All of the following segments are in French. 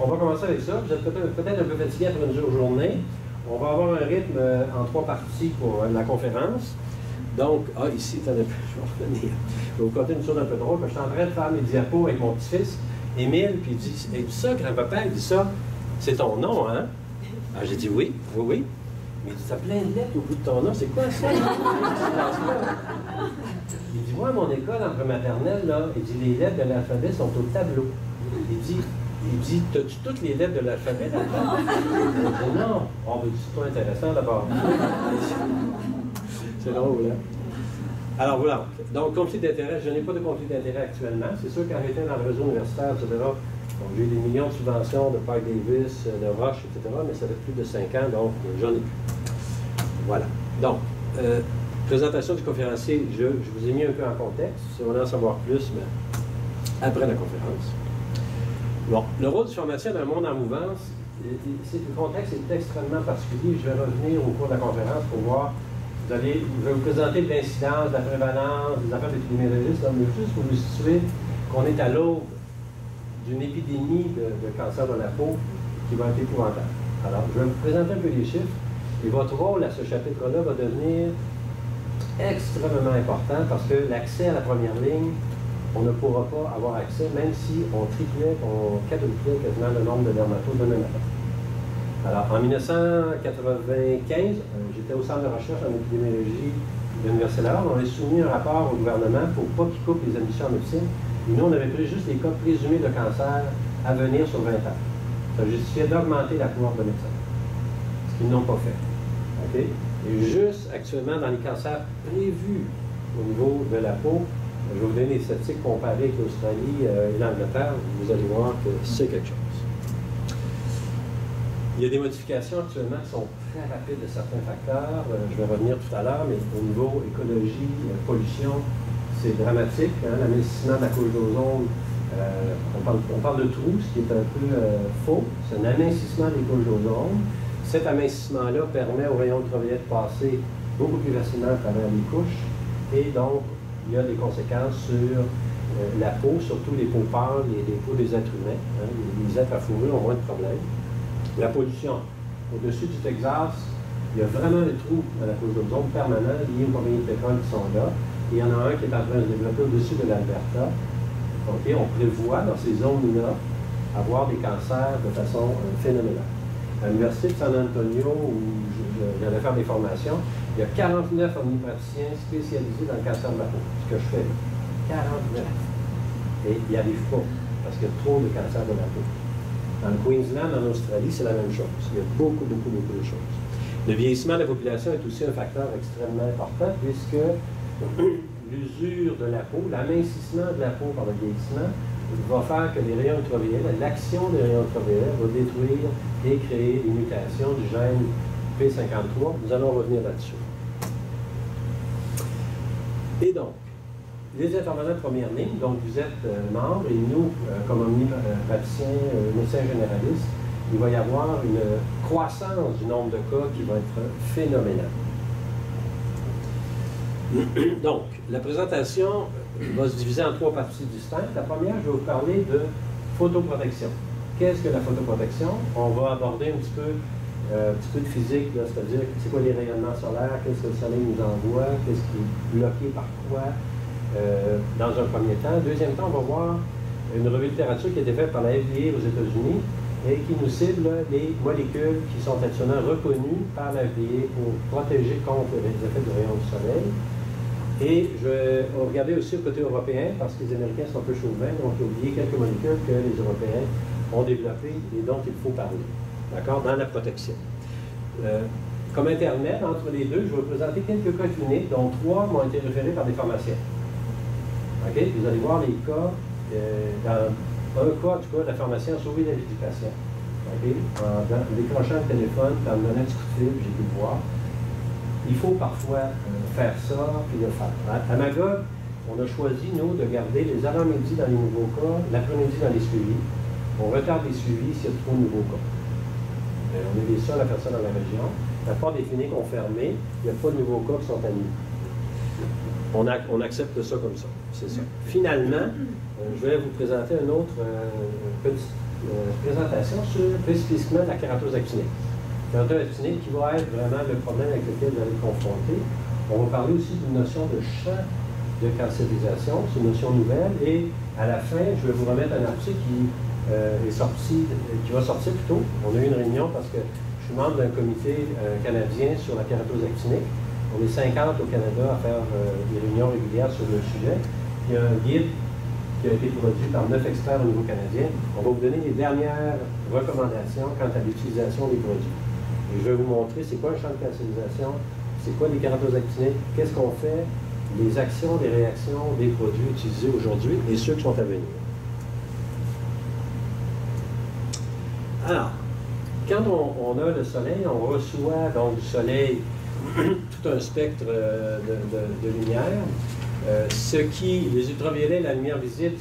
on va commencer avec ça. Vous êtes peut-être un peu fatigué après une dure journée. On va avoir un rythme en 3 parties pour la conférence. Donc, ici, attendez, je vais revenir. Je vais vous conter une chose un peu drôle. Je suis en train de faire mes diapos avec mon petit-fils, Émile, puis il dit, hey, ça, grand-papa, il dit ça, c'est ton nom, hein? Ah, j'ai dit oui. Mais il dit, t'as plein de lettres au bout de ton nom, c'est quoi ça? Il dit, moi, à mon école, en maternelle, là, il dit, les lettres de l'alphabet sont au tableau. Il dit, t'as-tu toutes les lettres de l'alphabet là-dedans? Je dis, non. Oh, mais c'est pas intéressant d'abord. C'est drôle, hein? Alors voilà. Donc, conflit d'intérêt, je n'ai pas de conflit d'intérêt actuellement. C'est sûr qu'en étant dans le réseau universitaire, etc., j'ai eu des millions de subventions de Park Davis, de Roche, etc., mais ça fait plus de 5 ans, donc j'en ai plus. Voilà. Donc, présentation du conférencier, je vous ai mis un peu en contexte. Si vous voulez en savoir plus, mais après la conférence. Bon, le rôle du pharmacien dans un monde en mouvance, le contexte est extrêmement particulier. Je vais revenir au cours de la conférence pour voir. Je vais vous présenter l'incidence, la prévalence, les affaires d'épidémiologistes, mais juste pour vous situer qu'on est à l'aube d'une épidémie de cancer de la peau qui va être épouvantable. Alors, je vais vous présenter un peu les chiffres, et votre rôle à ce chapitre-là va devenir extrêmement important parce que l'accès à la première ligne, on ne pourra pas avoir accès, même si on triplait, on quadruplait quasiment le nombre de dermatoses demain matin. Alors, en 1995, j'étais au centre de recherche en épidémiologie de l'Université Laval. On a soumis un rapport au gouvernement pour pas qu'il coupe les admissions en médecine. Et nous, on avait pris juste les cas présumés de cancer à venir sur 20 ans. Ça justifiait d'augmenter la cohorte de médecins, ce qu'ils n'ont pas fait. Okay? Et juste actuellement, dans les cancers prévus au niveau de la peau, je vais vous donner des statistiques comparées avec l'Australie et l'Angleterre. Vous allez voir que c'est quelque chose. Il y a des modifications actuellement qui sont très rapides de certains facteurs. Je vais revenir tout à l'heure, mais au niveau écologie, pollution, c'est dramatique. Hein? L'amincissement de la couche d'ozone, on parle de trou, ce qui est un peu faux. C'est un amincissement des couches d'ozone. Cet amincissement-là permet aux rayons ultraviolets de passer beaucoup plus facilement à travers les couches. Et donc, il y a des conséquences sur la peau, surtout les peaux pâles et les peaux des êtres humains. Hein? Les êtres à fourrure ont moins de problèmes. La pollution. Au-dessus du Texas, il y a vraiment un trou dans la couche d'ozone permanent lié aux compagnies de pétrole qui sont là. Et il y en a un qui est en train de se développer au-dessus de l'Alberta. Okay, on prévoit dans ces zones-là avoir des cancers de façon phénoménale. À l'Université de San Antonio, où j'allais faire des formations, il y a 49 omnipraticiens spécialisés dans le cancer de la peau. Ce que je fais, 49. Et ils n'y arrivent pas, parce qu'il y a trop de cancer de la peau. Dans le Queensland, en Australie, c'est la même chose. Il y a beaucoup de choses. Le vieillissement de la population est aussi un facteur extrêmement important, puisque l'usure de la peau, l'amincissement de la peau par le vieillissement, va faire que les rayons ultraviolets, l'action des rayons ultraviolets va détruire et créer des mutations du gène P53. Nous allons revenir là-dessus. Et donc, les intervenants de première ligne, donc vous êtes membres, et nous, comme omnipraticiens, médecins généralistes, il va y avoir une croissance du nombre de cas qui va être phénoménale. Donc, la présentation va se diviser en 3 parties distinctes. La première, je vais vous parler de photoprotection. Qu'est-ce que la photoprotection? On va aborder un petit peu de physique, c'est-à-dire c'est quoi les rayonnements solaires, qu'est-ce que le soleil nous envoie, qu'est-ce qui est bloqué par quoi, dans un premier temps. Deuxième temps, on va voir une revue de littérature qui a été faite par la FDA aux États-Unis et qui nous cible les molécules qui sont actuellement reconnues par la FDA pour protéger contre les effets du rayon du soleil. Et je vais regarder aussi au côté européen, parce que les Américains sont un peu chauvins, donc j'ai oublié quelques molécules que les Européens ont développées et dont il faut parler, d'accord, dans la protection. Comme intermède entre les deux, je vais vous présenter quelques cas cliniques, dont 3 m'ont été référés par des pharmaciens. OK? Vous allez voir les cas, dans un cas, en tout cas, le pharmacien a sauvé la vie du patient. Okay? En décrochant le téléphone, en me donnant un petit coup de fil, j'ai pu le voir. Il faut parfois faire ça, puis le faire. À Magog, on a choisi, nous, de garder les avant-midi dans les nouveaux cas, l'après-midi dans les suivis. On retarde les suivis s'il y a trop de nouveaux cas. On est les seuls à faire ça dans la région. La plupart des cliniques ont fermé, il n'y a pas de nouveaux cas qui sont admis. On accepte ça comme ça, c'est ça. Finalement, je vais vous présenter un autre présentation sur spécifiquement la kératose actinique. La kératose actinique qui va être vraiment le problème avec lequel vous allez être confronté. On va parler aussi d'une notion de champ de cancérisation, c'est une notion nouvelle, et à la fin, je vais vous remettre un article qui va sortir plus tôt. On a eu une réunion parce que je suis membre d'un comité canadien sur la kératose actinique. On est 50 au Canada à faire des réunions régulières sur le sujet. Il y a un guide qui a été produit par 9 experts au niveau canadien. On va vous donner les dernières recommandations quant à l'utilisation des produits. Et je vais vous montrer c'est quoi un champ de cancérisation, c'est quoi les kératoses actiniques, qu'est-ce qu'on fait, les actions, les réactions des produits utilisés aujourd'hui et ceux qui sont à venir. Alors, quand on a le soleil, on reçoit donc du soleil tout un spectre de lumière. Les ultraviolets, la lumière visible,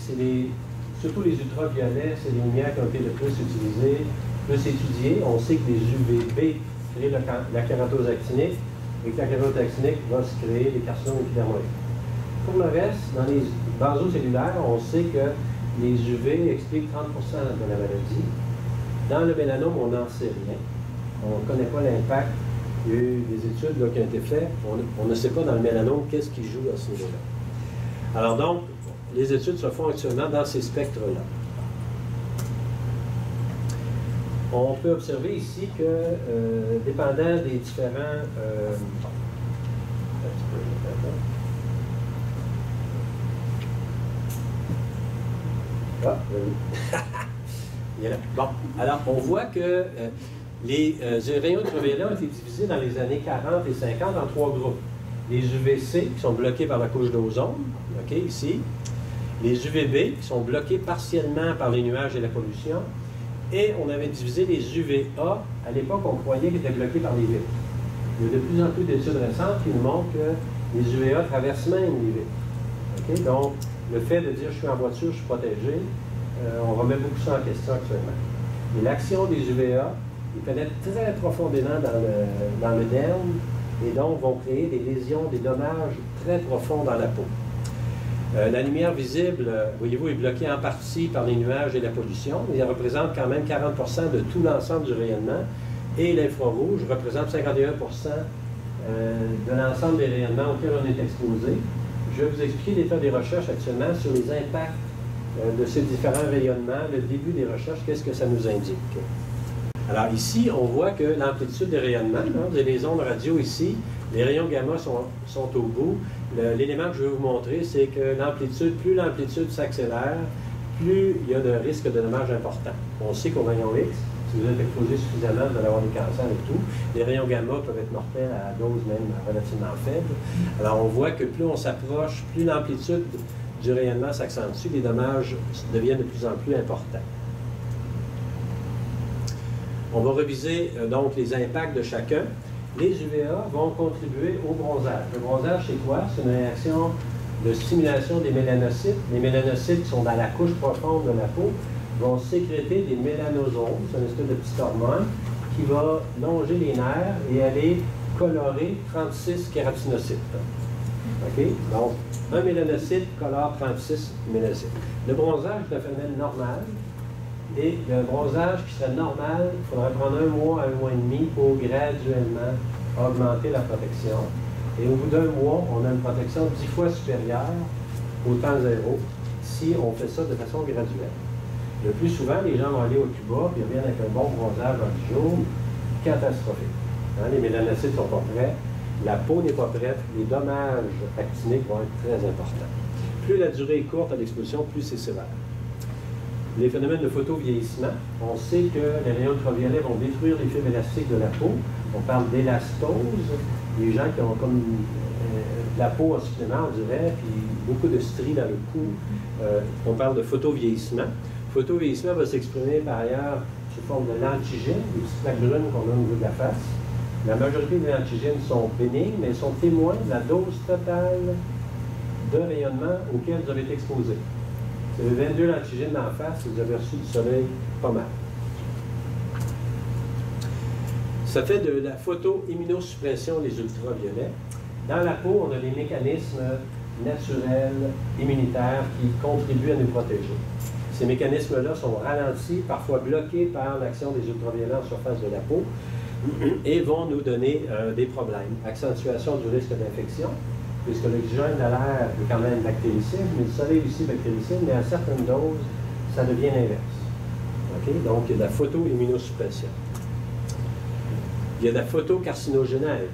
surtout les ultraviolets, c'est les lumières qui ont été le plus utilisées, plus étudiées. On sait que les UVB créent la kératose actinique et que la kératose actinique va se créer des carcinomes épidermoïdes. Pour le reste, dans les basocellulaires, on sait que les UV expliquent 30% de la maladie. Dans le mélanome, on n'en sait rien. On ne connaît pas l'impact. Il y a eu des études là, qui ont été faites. On ne sait pas dans le mélanome qu'est-ce qui joue à ce niveau-là. Alors donc, les études se font actuellement dans ces spectres-là. On peut observer ici que, dépendant des différents... Bon, alors on voit que les rayons ultraviolets ont été divisés dans les années 40 et 50 en 3 groupes. Les UVC qui sont bloqués par la couche d'ozone, OK, ici. Les UVB qui sont bloqués partiellement par les nuages et la pollution. Et on avait divisé les UVA. À l'époque, on croyait qu'ils étaient bloqués par les vitres. Il y a de plus en plus d'études récentes qui nous montrent que les UVA traversent même les vitres. OK, donc, le fait de dire je suis en voiture, je suis protégé, on remet beaucoup ça en question actuellement. Et l'action des UVA, ils pénètrent très profondément dans le derme et donc vont créer des lésions, des dommages très profonds dans la peau. La lumière visible, voyez-vous, est bloquée en partie par les nuages et la pollution. Il représente quand même 40% de tout l'ensemble du rayonnement. Et l'infrarouge représente 51% de l'ensemble des rayonnements auxquels on est exposé. Je vais vous expliquer l'état des recherches actuellement sur les impacts de ces différents rayonnements, le début des recherches, qu'est-ce que ça nous indique. Alors ici, on voit que l'amplitude des rayonnements, vous avez les ondes radio ici, les rayons gamma sont au bout. L'élément que je vais vous montrer, c'est que plus l'amplitude s'accélère, plus il y a de risques de dommages importants. On sait qu'au rayon X, si vous êtes exposé suffisamment, vous allez avoir des cancers et tout. Les rayons gamma peuvent être mortels à dose même relativement faible. Alors on voit que plus on s'approche, plus l'amplitude du rayonnement s'accentue, les dommages deviennent de plus en plus importants. On va reviser donc les impacts de chacun. Les UVA vont contribuer au bronzage. Le bronzage, c'est quoi? C'est une réaction de stimulation des mélanocytes. Les mélanocytes qui sont dans la couche profonde de la peau vont sécréter des mélanosomes, c'est une espèce de petite hormone qui va longer les nerfs et aller colorer 36 kératinocytes. OK? Donc, un mélanocyte colore 36 mélanocytes. Le bronzage est un phénomène normal. Et le bronzage qui serait normal, il faudrait prendre 1 mois à 1 mois et demi pour graduellement augmenter la protection. Et au bout d'1 mois, on a une protection 10 fois supérieure au temps zéro si on fait ça de façon graduelle. Le plus souvent, les gens vont aller au Cuba et reviennent avec un bon bronzage en 10 jours, catastrophique. Hein, les mélanocytes ne sont pas prêts, la peau n'est pas prête, les dommages actiniques vont être très importants. Plus la durée est courte à l'exposition, plus c'est sévère. Les phénomènes de photovieillissement, on sait que les rayons ultraviolets vont détruire les fibres élastiques de la peau. On parle d'élastose, les gens qui ont comme la peau en supplément, on dirait, puis beaucoup de stries dans le cou. On parle de photovieillissement. Le photovieillissement va s'exprimer par ailleurs sous forme de lentigines, des petites plaques brunes qu'on a au niveau de la face. La majorité des lentigines sont bénignes, mais elles sont témoins de la dose totale de rayonnement auquel vous avez été exposé. Vous avez 22 lentigines en face et vous avez reçu du soleil pas mal. Ça fait de la photo-immunosuppression des ultraviolets. Dans la peau, on a des mécanismes naturels, immunitaires, qui contribuent à nous protéger. Ces mécanismes-là sont ralentis, parfois bloqués par l'action des ultraviolets en surface de la peau et vont nous donner des problèmes. Accentuation du risque d'infection, puisque l'oxygène de l'air est quand même bactéricide, mais le soleil aussi bactéricide, mais à certaines doses, ça devient l'inverse. Okay? Donc, il y a de la photo-immunosuppression. Il y a de la photocarcinogénèse.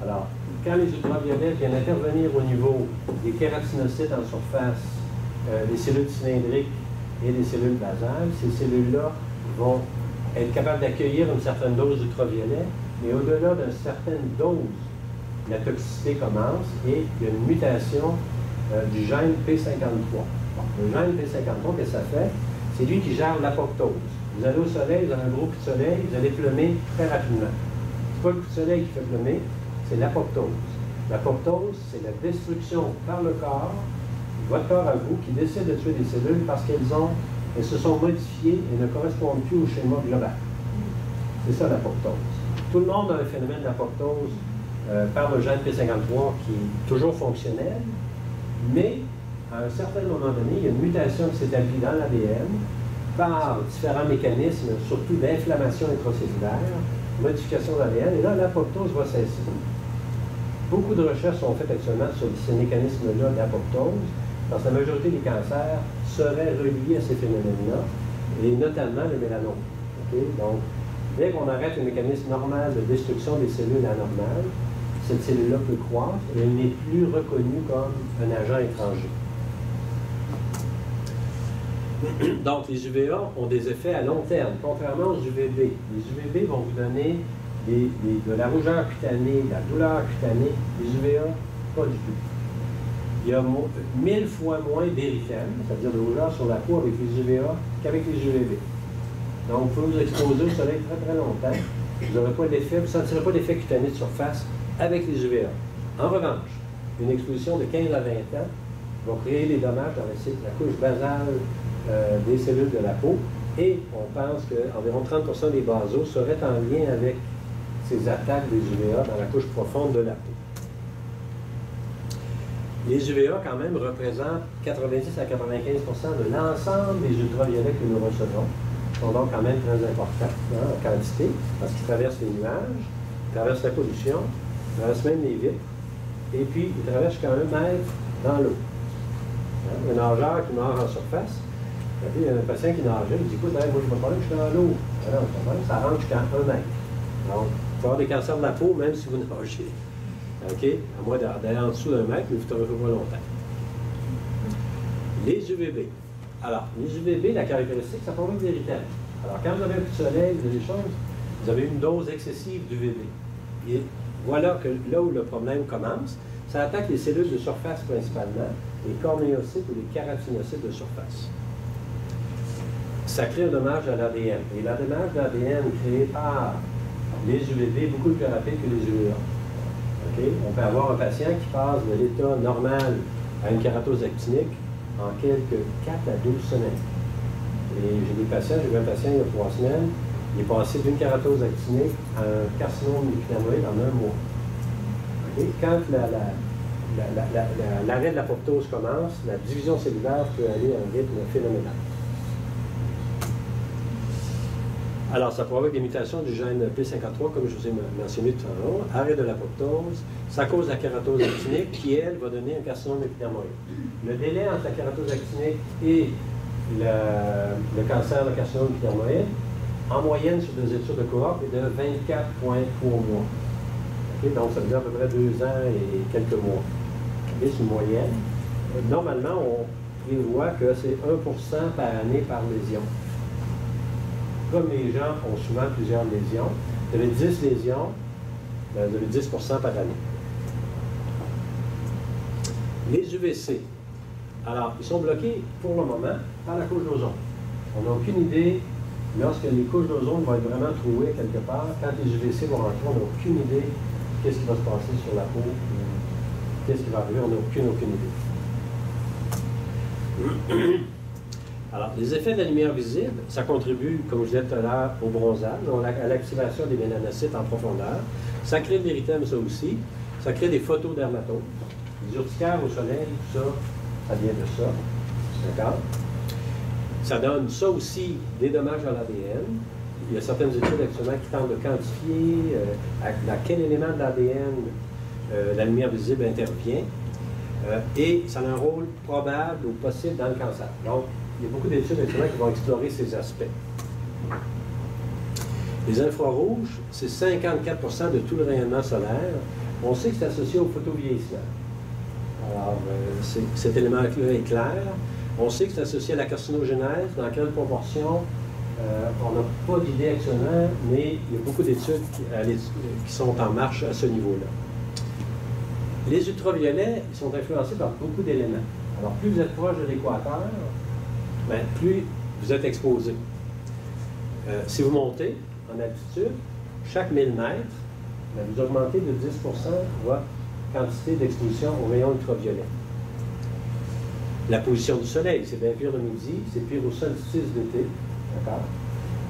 Alors, quand les ultraviolets viennent intervenir au niveau des kératinocytes en surface, des cellules cylindriques et des cellules basales, ces cellules-là vont être capables d'accueillir une certaine dose d'ultraviolet, mais au-delà d'une certaine dose, la toxicité commence et il y a une mutation du gène P53. Bon, le gène P53, qu'est-ce que ça fait? C'est lui qui gère l'apoptose. Vous allez au soleil, vous avez un gros coup de soleil, vous allez plumer très rapidement. C'est pas le coup de soleil qui fait plumer, c'est l'apoptose. L'apoptose, c'est la destruction par le corps, votre corps à vous, qui décide de tuer des cellules parce qu'elles se sont modifiées et ne correspondent plus au schéma global. C'est ça l'apoptose. Tout le monde a un phénomène d'apoptose par le gène P53 qui est toujours fonctionnel, mais à un certain moment donné, il y a une mutation qui s'établit dans l'ADN par différents mécanismes, surtout d'inflammation intracellulaire, modification de l'ADN, et là, l'apoptose va cesser. Beaucoup de recherches sont faites actuellement sur ces mécanismes-là d'apoptose, parce que la majorité des cancers seraient reliés à ces phénomènes-là, et notamment le mélanome. Okay? Donc, dès qu'on arrête le mécanisme normal de destruction des cellules anormales, cette cellule-là peut croître et elle n'est plus reconnue comme un agent étranger. Donc, les UVA ont des effets à long terme, contrairement aux UVB. Les UVB vont vous donner de la rougeur cutanée, de la douleur cutanée. Les UVA, pas du tout. Il y a 1000 fois moins d'érythème, c'est-à-dire de rougeur sur la peau avec les UVA qu'avec les UVB. Donc, vous pouvez vous exposer au soleil très très longtemps. Vous n'aurez pas d'effet, vous ne sentirez pas d'effet cutané de surface avec les UVA. En revanche, une exposition de 15 à 20 ans va créer des dommages dans la couche basale des cellules de la peau et on pense qu'environ 30% des basos seraient en lien avec ces attaques des UVA dans la couche profonde de la peau. Les UVA, quand même, représentent 90 à 95% de l'ensemble des ultraviolets que nous recevons. Ils sont donc quand même très importants en quantité, parce qu'ils traversent les nuages, ils traversent la pollution, ils traversent même les vitres, et puis ils traversent quand même mètre dans l'eau. Un nageur qui nage en surface, il y a un patient qui nageait, il dit écoute, moi je ne vais pas là, je suis dans l'eau. Alors, ça rentre jusqu'à 1 mètre. Donc, il faut avoir des cancers de la peau, même si vous nagez. OK? À moins d'aller en dessous d'1 mètre, mais vous ne ferez pas longtemps. Les UVB. Alors, les UVB, la caractéristique, ça provoque des érythèmes. Alors, quand vous avez un coup de soleil, vous avez des choses, vous avez une dose excessive d'UVB. Et voilà que là où le problème commence, ça attaque les cellules de surface principalement, les cornéocytes ou les kératinocytes de surface. Ça crée un dommage à l'ADN. Et le dommage d'ADN créé par les UVB est beaucoup plus rapide que les UVA. Okay? On peut avoir un patient qui passe de l'état normal à une kératose actinique en quelques 4 à 12 semaines. Et j'ai des patients, j'ai vu un patient il y a 3 semaines, il est passé d'une kératose actinique à un carcinome épithélial en 1 mois. Okay? Quand l'arrêt de l'apoptose commence, la division cellulaire peut aller à un rythme phénoménal. Alors, ça provoque des mutations du gène P53, comme je vous ai mentionné tout à l'heure, arrêt de l'apoptose, ça cause la kératose actinique, qui, elle, va donner un carcinome épithélial. Le délai entre la kératose actinique et le cancer de carcinome épithélial, en moyenne, sur des études de cohorte, est de 24,3 mois. Okay? Donc, ça veut dire à peu près 2 ans et quelques mois. Okay? C'est une moyenne. Normalement, on prévoit que c'est 1% par année par lésion. Comme les gens ont souvent plusieurs lésions, vous avez 10 lésions, vous avez 10% par année. Les UVC. Alors, ils sont bloqués pour le moment par la couche d'ozone. On n'a aucune idée, lorsque les couches d'ozone vont être vraiment trouées quelque part, quand les UVC vont rentrer, on n'a aucune idée qu'est-ce qui va se passer sur la peau, qu'est-ce qui va arriver, on n'a aucune idée. Alors, les effets de la lumière visible, ça contribue, comme je disais tout à l'heure, au bronzage, à l'activation des mélanocytes en profondeur. Ça crée de l'érythème, ça aussi. Ça crée des photodermatoses. Les urticaires au soleil, tout ça, ça vient de ça. D'accord? Ça donne ça aussi des dommages à l'ADN. Il y a certaines études actuellement qui tentent de quantifier à quel élément de l'ADN la lumière visible intervient. Et ça a un rôle probable ou possible dans le cancer. Donc, il y a beaucoup d'études actuellement qui vont explorer ces aspects. Les infrarouges, c'est 54% de tout le rayonnement solaire. On sait que c'est associé au photovieillissement. Alors, cet élément-là est clair. On sait que c'est associé à la carcinogénèse. Dans quelle proportion, on n'a pas d'idée actuellement, mais il y a beaucoup d'études qui sont en marche à ce niveau-là. Les ultraviolets, ils sont influencés par beaucoup d'éléments. Alors, plus vous êtes proche de l'équateur, ben, plus vous êtes exposé. Si vous montez en altitude, chaque 1000 mètres, ben, vous augmentez de 10% votre quantité d'exposition aux rayons ultraviolets. La position du soleil, c'est bien pire le midi, c'est pire au solstice d'été. D'accord?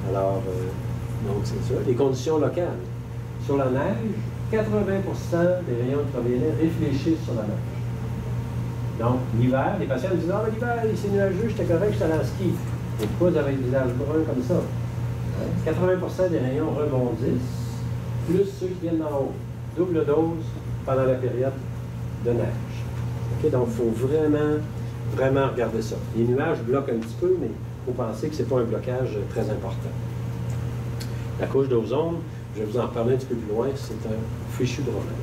Alors, donc c'est ça. Les conditions locales. Sur la neige, 80% des rayons ultraviolets réfléchissent sur la neige. Donc, l'hiver, les patients me disent « Ah, mais l'hiver, c'est nuageux, j'étais correct, j'étais allé en ski. » Et pourquoi vous avez des visages bruns comme ça? 80% des rayons rebondissent, plus ceux qui viennent d'en haut. Double dose pendant la période de neige. Okay? Donc, il faut vraiment regarder ça. Les nuages bloquent un petit peu, mais il faut penser que ce n'est pas un blocage très important. La couche d'ozone, je vais vous en parler un petit peu plus loin, c'est un fichu de problème.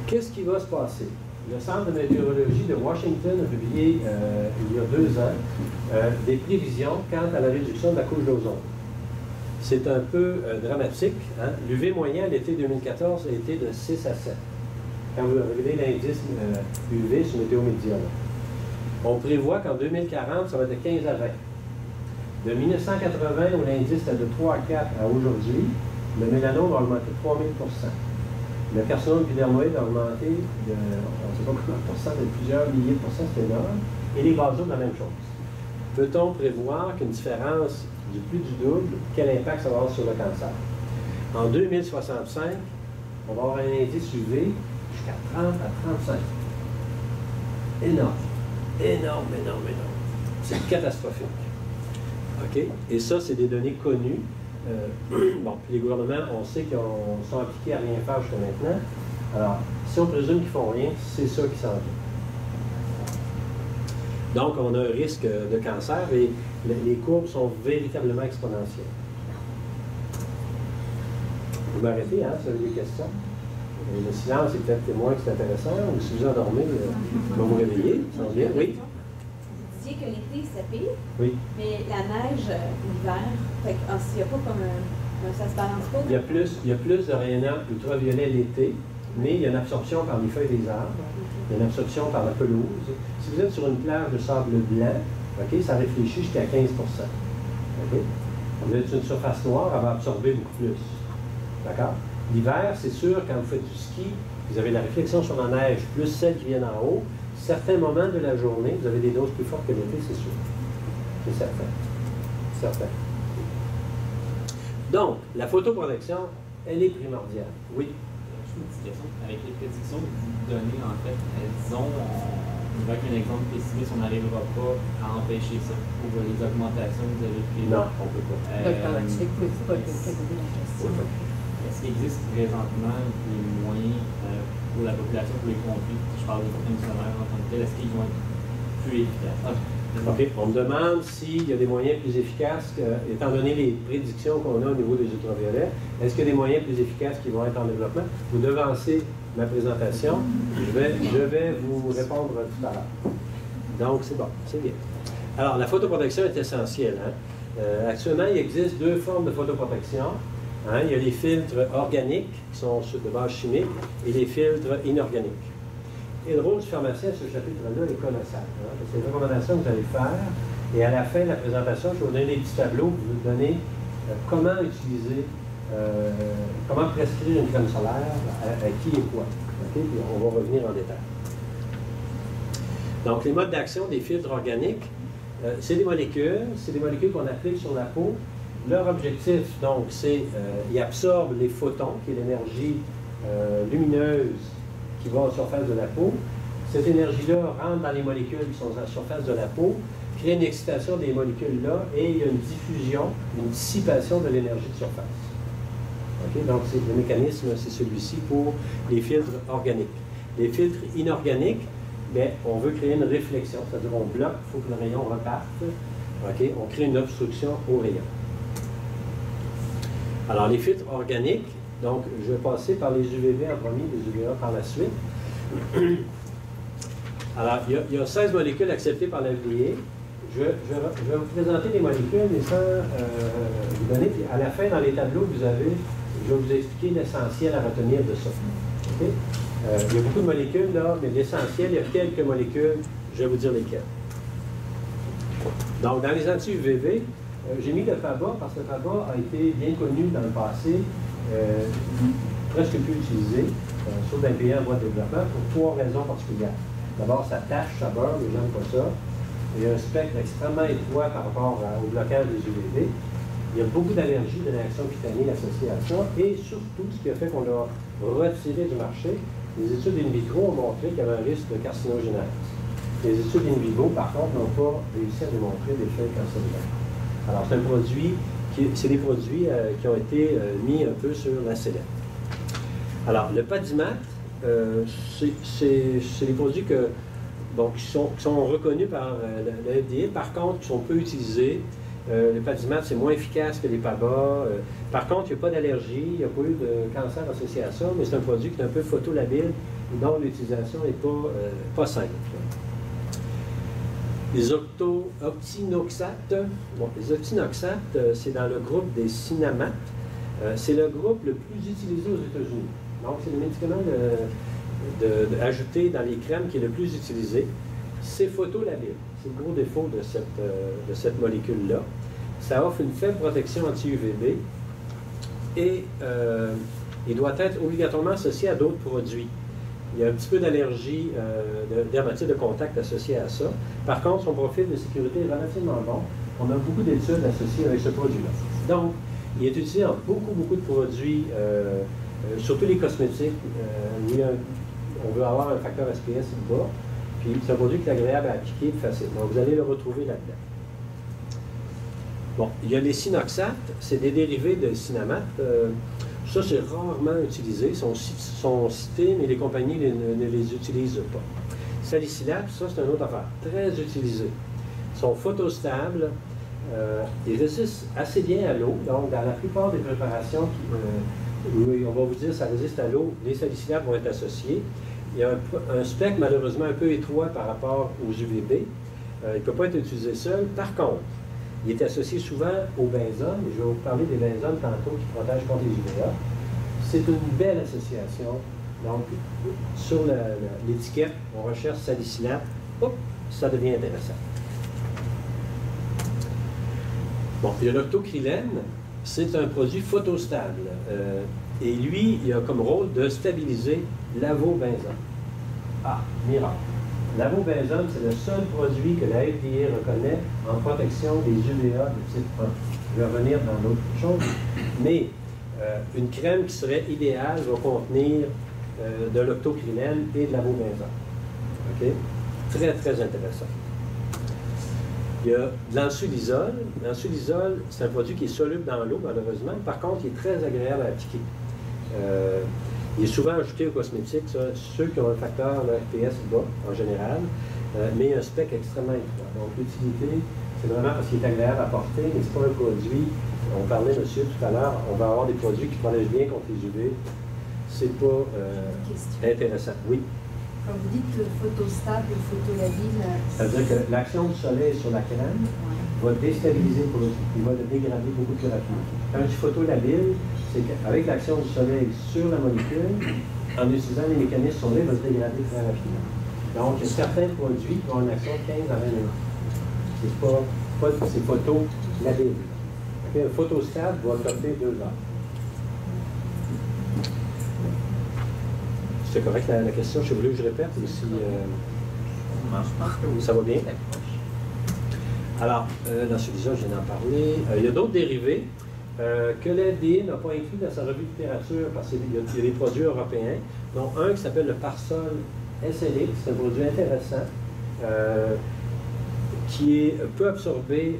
Qu'est-ce qui va se passer? Le Centre de météorologie de Washington a publié, il y a 2 ans, des prévisions quant à la réduction de la couche d'ozone. C'est un peu dramatique. Hein? L'UV moyen à l'été 2014 a été de 6 à 7. Quand vous regardez l'indice UV sur Météo Média, on prévoit qu'en 2040, ça va être de 15 à 20. De 1980, où l'indice était de 3 à 4 à aujourd'hui, le mélanome va augmenter de 3000 %. Le carcinome épidermoïde a augmenté de, on ne sait pas combien de pourcents, de plusieurs milliers de pourcents, c'est énorme. Et les basones, la même chose. Peut-on prévoir qu'une différence du plus du double, quel impact ça va avoir sur le cancer? En 2065, on va avoir un indice UV jusqu'à 30 à 35. Énorme. Énorme. C'est catastrophique. OK? Et ça, c'est des données connues. Bon, puis les gouvernements, on sait qu'ils sont appliqués à rien faire jusqu'à maintenant. Alors, si on présume qu'ils ne font rien, c'est ça qui s'en vient. Donc, on a un risque de cancer et les courbes sont véritablement exponentielles. Vous m'arrêtez, hein, si vous avez des questions? Et le silence est peut-être témoin que c'est intéressant, ou si vous endormez, je vais vous réveiller. Ça va bien? Oui? Vous disiez que l'été, c'est pire, oui. Mais la neige, l'hiver, il n'y a pas comme ça se balance pas? Il y a plus de rayonnement ultraviolet l'été, mais il y a une absorption par les feuilles des arbres, il y a une absorption par la pelouse. Si vous êtes sur une plage de sable blanc, okay, ça réfléchit jusqu'à 15 %. Okay? Vous êtes sur une surface noire, elle va absorber beaucoup plus. D'accord? L'hiver, c'est sûr, quand vous faites du ski, vous avez la réflexion sur la neige, plus celle qui vient en haut. Certains moments de la journée, vous avez des doses plus fortes que l'été, c'est sûr. C'est certain. Certain. Donc, la photoprotection, elle est primordiale. Oui? Juste une petite question. Avec les prédictions que vous donnez, en fait, disons, on va avec un exemple pessimiste, on n'arrivera pas à empêcher ça pour les augmentations que vous avez prises. Non, on ne peut pas. Est-ce qu'il existe présentement des moyens pour la population, pour les pompiers, je parle des pompiers solaires en tant que tel, est-ce qu'ils vont être plus efficaces? OK. On me demande s'il y a des moyens plus efficaces, étant donné les prédictions qu'on a au niveau des ultraviolets, est-ce qu'il y a des moyens plus efficaces qui vont être en développement? Vous devancez ma présentation. Je vais vous répondre tout à l'heure. Donc, c'est bon, c'est bien. Alors, la photoprotection est essentielle. Hein? Actuellement, il existe 2 formes de photoprotection. Hein? Il y a les filtres organiques, qui sont de base chimique, et les filtres inorganiques. Et le rôle du pharmacien à ce chapitre-là est colossal. Hein? C'est une recommandation que vous allez faire. Et à la fin de la présentation, je vais vous donner des petits tableaux pour vous donner comment utiliser, comment prescrire une crème solaire, à qui et quoi. Okay? Puis on va revenir en détail. Donc, les modes d'action des filtres organiques, c'est des molécules qu'on applique sur la peau. Leur objectif, donc, c'est qu'ils absorbent les photons, qui est l'énergie lumineuse qui va à la surface de la peau. Cette énergie-là rentre dans les molécules qui sont à la surface de la peau crée une excitation des molécules là et il y a une diffusion, une dissipation de l'énergie de surface. Okay? Donc, le mécanisme, c'est celui-ci pour les filtres organiques. Les filtres inorganiques, bien, on veut créer une réflexion, c'est-à-dire on bloque, il faut que le rayon reparte. Okay? On crée une obstruction au rayon. Alors, les filtres organiques, donc, je vais passer par les UVB en premier, les UVA par la suite. Alors, il y a 16 molécules acceptées par la FDA. Je vais vous présenter les molécules, mais sans vous donner. Puis à la fin, dans les tableaux que vous avez, je vais vous expliquer l'essentiel à retenir de ça. Okay? Il y a beaucoup de molécules, là, mais l'essentiel, il y a quelques molécules, je vais vous dire lesquelles. Donc, dans les anti-UVB, j'ai mis le FABA parce que le FABA a été bien connu dans le passé, presque plus utilisé, sauf dans les pays en voie de développement, pour 3 raisons particulières. D'abord, ça tâche, ça beurre, les gens n'aiment pas ça. Il y a un spectre extrêmement étroit par rapport au blocage des UVB. Il y a beaucoup d'allergies, de réactions cutanées associées à ça. Et surtout, ce qui a fait qu'on l'a retiré du marché, les études in vitro ont montré qu'il y avait un risque de carcinogénèse. Les études in vivo, par contre, n'ont pas réussi à démontrer l'effet carcinogène. Alors, c'est un produit, c'est des produits qui ont été mis un peu sur la sellette. Alors, le Padimat, c'est des produits qui sont reconnus par la FDA, par contre, qui sont peu utilisés. Le Padimat, c'est moins efficace que les PABA. Par contre, il n'y a pas d'allergie, il n'y a pas eu de cancer associé à ça, mais c'est un produit qui est un peu photolabile et dont l'utilisation n'est pas simple. Les octinoxates, les octinoxates, c'est dans le groupe des cinamates. C'est le groupe le plus utilisé aux États-Unis. Donc, c'est le médicament ajouté dans les crèmes qui est le plus utilisé. C'est photolabile. C'est le gros défaut de cette molécule-là. Ça offre une faible protection anti-UVB et il doit être obligatoirement associé à d'autres produits. Il y a un petit peu d'allergie, dermatite de contact associée à ça. Par contre, son profil de sécurité est relativement bon. On a beaucoup d'études associées avec ce produit-là. Donc, il est utilisé dans beaucoup de produits, surtout les cosmétiques. On veut avoir un facteur SPS bas. Puis, c'est un produit qui est agréable à appliquer et facile. Donc, vous allez le retrouver là-dedans. Bon, il y a les sinoxates. C'est des dérivés de cinamates. Ça, c'est rarement utilisé. Ils sont cités, mais les compagnies ne les utilisent pas. Salicylates, ça, c'est une autre affaire. Très utilisé. Ils sont photostables. Ils résistent assez bien à l'eau. Donc, dans la plupart des préparations, on va vous dire que ça résiste à l'eau, les salicylates vont être associés. Il y a un spectre, malheureusement, un peu étroit par rapport aux UVB. Il ne peut pas être utilisé seul. Par contre, il est associé souvent au benzone, et je vais vous parler des benzones tantôt qui protègent contre les UVA. C'est une belle association. Donc, sur l'étiquette, on recherche salicylate, hop, ça devient intéressant. Bon, il y a l'octocrylène, c'est un produit photostable. Et lui, il a comme rôle de stabiliser l'avobenzone. Ah, miracle. L'avobenzone, c'est le seul produit que la FDA reconnaît en protection des UVA de type 1. Je vais revenir dans d'autres choses. Mais une crème qui serait idéale va contenir de l'octocrylène et de l'avobenzone. OK? Très, très intéressant. Il y a de l'ansulizole. L'ansulizole, c'est un produit qui est soluble dans l'eau, malheureusement. Par contre, il est très agréable à appliquer. Il est souvent ajouté aux cosmétiques, ceux qui ont un facteur FPS bas, en général, mais un spectre extrêmement étroit. Donc, l'utilité, c'est vraiment parce qu'il est agréable à porter, mais ce n'est pas un produit. On parlait, monsieur, tout à l'heure, on va avoir des produits qui protègent bien contre les UV. C'est pas intéressant. Oui. Quand vous dites photostable, photolabile, ça veut dire que l'action du soleil sur la crème va déstabiliser le produit. Il va le dégrader beaucoup plus rapidement. Quand je dis photolabile, c'est qu'avec l'action du soleil sur la molécule, en utilisant les mécanismes solaires, il va se dégrader très rapidement. Donc, il y a certains produits qui ont une action de 15 à 20 minutes. C'est photolabile. Okay? Un photostable va topper 2 heures. C'est correct la question? Je voulais que je répète ou si ça va bien? Alors, l'ansulizole, je viens d'en parler. Il y a d'autres dérivés que l'FDA n'a pas inclus dans sa revue de littérature parce qu'il y a des produits européens, dont un qui s'appelle le Parsol SLX, c'est un produit intéressant. qui peut absorber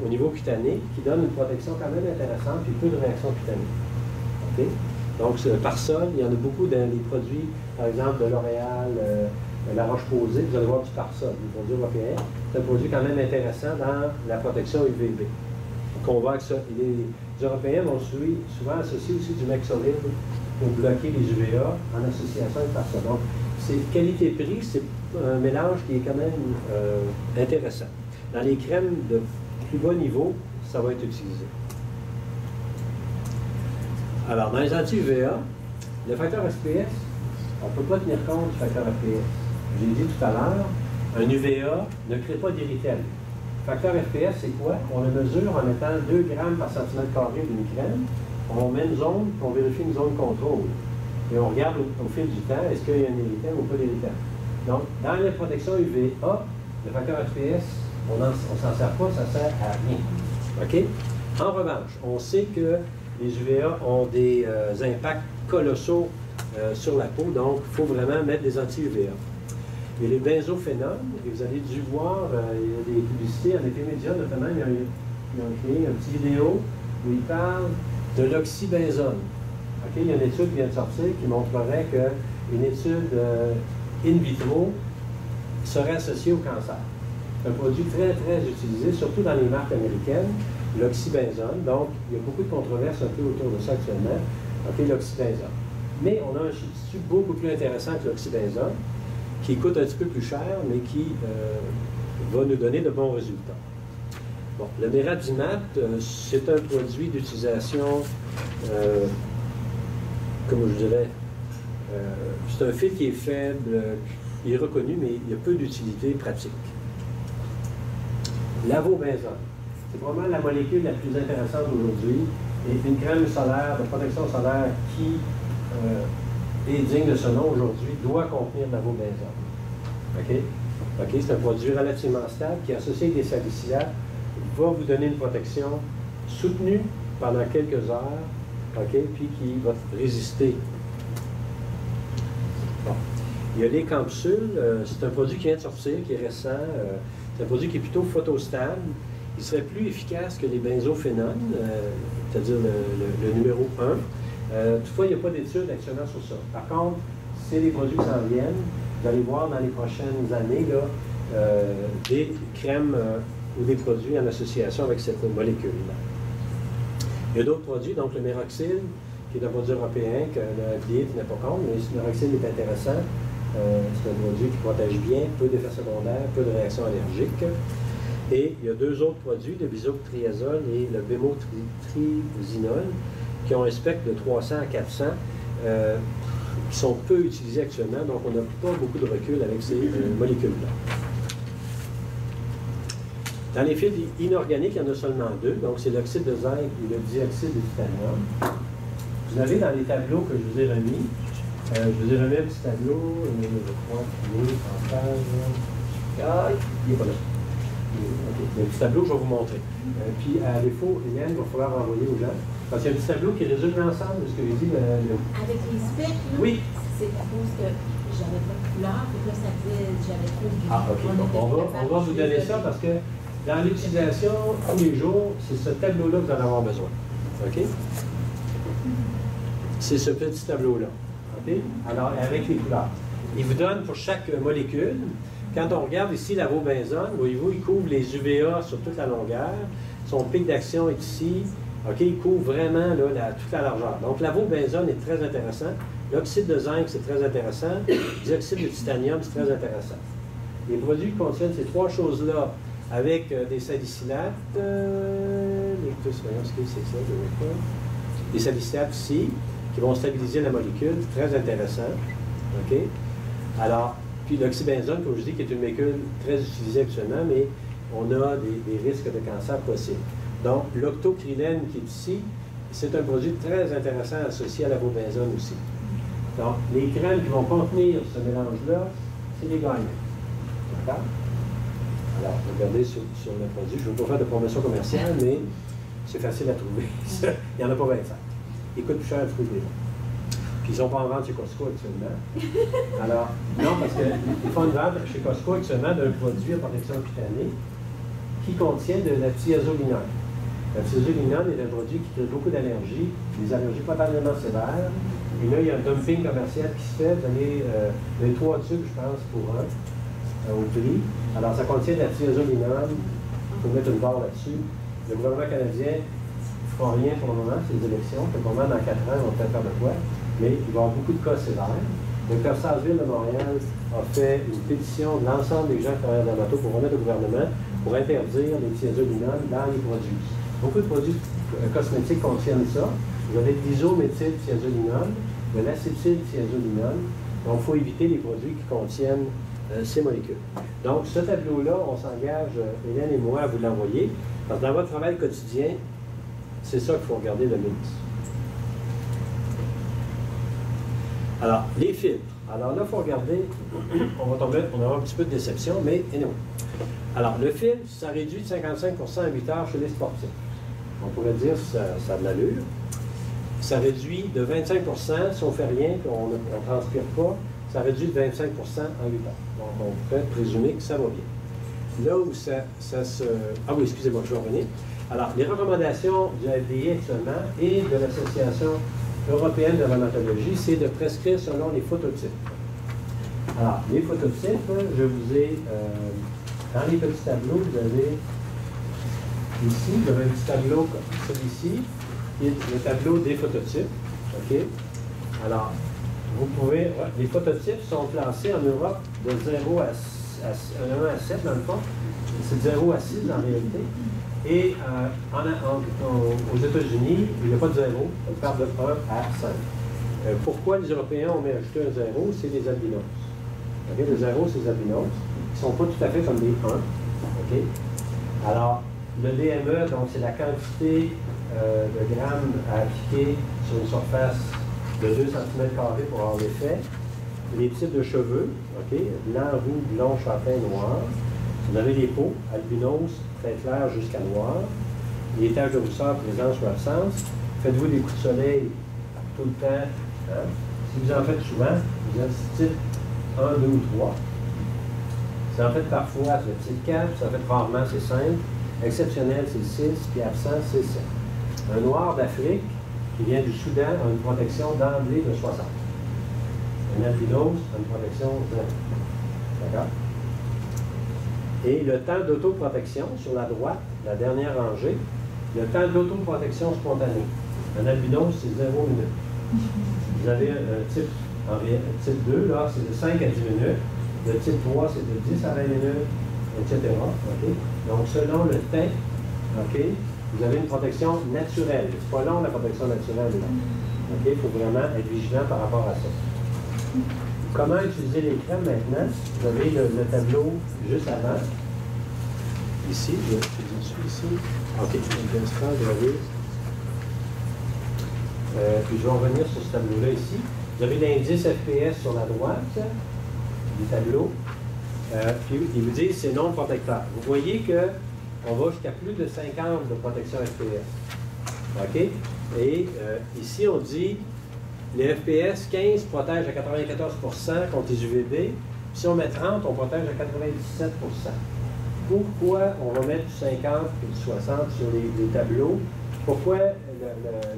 au niveau cutané, qui donne une protection quand même intéressante, puis peu de réactions cutanées. OK? Donc, par sol, il y en a beaucoup dans les produits, par exemple, de L'Oréal, la Roche-Posay, vous allez voir du Parsol, des produits européens. C'est un produit quand même intéressant dans la protection UVB. Donc, on voit que ça, les Européens vont souvent associer aussi du Mexolid pour bloquer les UVA en association avec Parsol. Donc, c'est qualité-prix, c'est un mélange qui est quand même intéressant. Dans les crèmes de plus bas niveau, ça va être utilisé. Alors, dans les anti-UVA, le facteur SPS, on ne peut pas tenir compte du facteur FPS. Je l'ai dit tout à l'heure, un UVA ne crée pas d'irritant. Le facteur FPS, c'est quoi? On le mesure en mettant 2 grammes par centimètre carré d'une crème. On met une zone, puis on vérifie une zone contrôle. Et on regarde au fil du temps, est-ce qu'il y a un irritant ou pas d'irritant. Donc, dans les protections UVA, le facteur FPS, on ne s'en sert pas, ça sert à rien. OK? En revanche, on sait que les UVA ont des impacts colossaux sur la peau, donc il faut vraiment mettre des anti-UVA. Et les benzophénols, et vous avez dû voir, il y a des publicités en effet média, notamment, ils ont créé une petite vidéo où ils parlent de l'oxybenzone. Okay? Il y a une étude qui vient de sortir qui montrerait qu'une étude in vitro serait associée au cancer. C'est un produit très, très utilisé, surtout dans les marques américaines, l'oxybenzone. Donc, il y a beaucoup de controverses un peu autour de ça actuellement. OK, l'oxybenzone. Mais on a un substitut beaucoup plus intéressant que l'oxybenzone, qui coûte un petit peu plus cher, mais qui va nous donner de bons résultats. Bon, le Meravimat, c'est un produit d'utilisation, comme je dirais, c'est un fil qui est faible, il est reconnu, mais il y a peu d'utilité pratique. L'avobenzone, c'est vraiment la molécule la plus intéressante aujourd'hui, et une crème solaire, de protection solaire qui est digne de ce nom aujourd'hui, doit contenir l'avobenzone. OK? OK, c'est un produit relativement stable qui, associé avec des salicilates, va vous donner une protection soutenue pendant quelques heures, OK, puis qui va résister. Bon. Il y a les capsules, c'est un produit qui vient de sortir, qui est récent, c'est un produit qui est plutôt photostable. Il serait plus efficace que les benzophénols, c'est-à-dire le numéro 1. Toutefois, il n'y a pas d'études actuellement sur ça. Par contre, c'est des produits qui s'en viennent. Vous allez voir dans les prochaines années là, des crèmes ou des produits en association avec cette molécule-là. Il y a d'autres produits, donc le Meroxyl, qui est un produit européen que le FDA n'est pas contre, mais le Meroxyl est intéressant. C'est un produit qui protège bien, peu d'effets secondaires, peu de réactions allergiques. Et il y a 2 autres produits, le bisotriazole et le bémotrizinol, qui ont un spectre de 300 à 400, qui sont peu utilisés actuellement, donc on n'a pas beaucoup de recul avec ces molécules-là. Dans les fils inorganiques, il y en a seulement 2, donc c'est l'oxyde de zinc et le dioxyde de titanium. Vous avez dans les tableaux que je vous ai remis, un petit tableau, je crois qu'il est en page... il n'est pas là. Okay. Il y a un petit tableau que je vais vous montrer. Puis, à défaut, Hélène, il va falloir envoyer aux gens. Parce qu'il y a un petit tableau qui résume l'ensemble de ce que j'ai dit. Avec les specs, oui. C'est à cause que j'avais pas de couleur, et là, ça disait j'avais trop de gris. Ah, OK. On va vous donner ça parce que dans l'utilisation, tous les jours, c'est ce tableau-là que vous allez avoir besoin. OK? C'est ce petit tableau-là. OK? Alors, avec les couleurs. Il vous donne pour chaque molécule. Quand on regarde ici l'avobenzone, voyez-vous, il couvre les UVA sur toute la longueur. Son pic d'action est ici. OK, il couvre vraiment là, toute la largeur. Donc, l'avobenzone est très intéressant. L'oxyde de zinc, c'est très intéressant. Le dioxyde de titanium, c'est très intéressant. Les produits qui contiennent ces 3 choses-là, avec des salicilates, voyons ce que c'est ça, des salicilates ici, qui vont stabiliser la molécule, c'est très intéressant. OK? Alors, puis l'oxybenzone, comme je dis, qui est une molécule très utilisée actuellement, mais on a des risques de cancer possibles. Donc, l'octocrylène qui est ici, c'est un produit très intéressant associé à l'avobenzone aussi. Donc, les crèmes qui vont contenir ce mélange-là, c'est les gagnants. D'accord? Alors, regardez sur le produit. Je ne veux pas faire de promotion commerciale, mais c'est facile à trouver. Il n'y en a pas 25. Il coûte plus cher à trouver. Puis ils ne sont pas en vente chez Costco actuellement. Alors, non, parce qu'ils font une vente chez Costco actuellement d'un produit à protection cutanée qui contient de la thiazolinone. La thiazolinone est un produit qui crée beaucoup d'allergies, des allergies potentiellement sévères. Et là, il y a un dumping commercial qui se fait. Vous avez les 3 tubes, je pense, pour un au prix. Alors, ça contient de la thiazolinone. Il faut mettre une barre là-dessus. Le gouvernement canadien ne fera rien pour le moment, c'est les élections. Pour le moment, dans 4 ans, on va peut-être faire de quoi. Mais il va y avoir beaucoup de cas sévères. Le Ville de Montréal a fait une pétition de l'ensemble des gens qui travaillent dans la moto pour remettre au gouvernement pour interdire les thiazolinones dans les produits. Beaucoup de produits cosmétiques contiennent ça. Vous avez de l'isométhylthiazolinone, de l'acétylthiazolinone. Donc, il faut éviter les produits qui contiennent ces molécules. Donc, ce tableau-là, on s'engage, Hélène et moi, à vous l'envoyer. Parce que dans votre travail quotidien, c'est ça qu'il faut regarder le mix. Alors, les filtres. Alors là, il faut regarder, on va avoir un petit peu de déception, mais anyway. Alors, le filtre, ça réduit de 55 à 8 heures chez les sportifs. On pourrait dire que ça a de l'allure. Ça réduit de 25 si on ne fait rien, qu'on ne transpire pas, ça réduit de 25 en 8 heures. Donc, on peut présumer que ça va bien. Là où ça se... Ah oui, excusez-moi, je vais revenir. Alors, les recommandations du FDA actuellement et de l'Association européenne de rhumatologie, c'est de prescrire selon les phototypes. Alors, les phototypes, je vous ai... dans les petits tableaux, vous avez ici, vous avez un petit tableau comme celui-ci, qui est le tableau des phototypes. OK? Alors, vous pouvez... les phototypes sont classés en Europe de 0 à 7, dans le fond. C'est de 0 à 6 en réalité. Et aux États-Unis, il n'y a pas de 0, on parle de 1 à 5. Pourquoi les Européens ont mis ajouté un 0? C'est les albinos. Okay? Le 0, c'est les albinos, qui ne sont pas tout à fait comme les 1. Okay? Alors, le DME, donc c'est la quantité de grammes à appliquer sur une surface de 2 cm² pour avoir l'effet. Les types de cheveux, okay? Blanc, roux, blond, châtain, noir. Vous avez les peaux, albinos, très clair jusqu'à noir. Les taches de rousseur, présence ou absence. Faites-vous des coups de soleil tout le temps. Hein? Si vous en faites souvent, vous êtes type 1, 2 ou 3. Si vous en faites parfois, c'est le type 4. Si vous en faites rarement, c'est 5. Exceptionnel, c'est 6. Puis absent, c'est 7. Un noir d'Afrique qui vient du Soudan a une protection d'emblée de 60. Un albinos a une protection de 0. D'accord? Et le temps d'autoprotection, sur la droite, la dernière rangée, le temps d'autoprotection spontanée. Un albinos, c'est 0 minutes. Vous avez un type 2, là, c'est de 5 à 10 minutes. Le type 3, c'est de 10 à 20 minutes, etc. Okay? Donc, selon le temps, okay, vous avez une protection naturelle. C'est pas long, la protection naturelle. Il faut vraiment être vigilant par rapport à ça. Comment utiliser les crèmes maintenant? Vous avez le tableau juste avant. Ici, je vais dessus ici. OK, un instant, je vais puis je vais revenir sur ce tableau-là ici. Vous avez l'indice FPS sur la droite du tableau. Puis il vous dit c'est non protecteur. Vous voyez qu'on va jusqu'à plus de 50 de protection FPS. OK? Et ici, on dit les FPS 15 protègent à 94% contre les UVB. Si on met 30, on protège à 97%. Pourquoi on va mettre du 50 et du 60 sur les tableaux? Pourquoi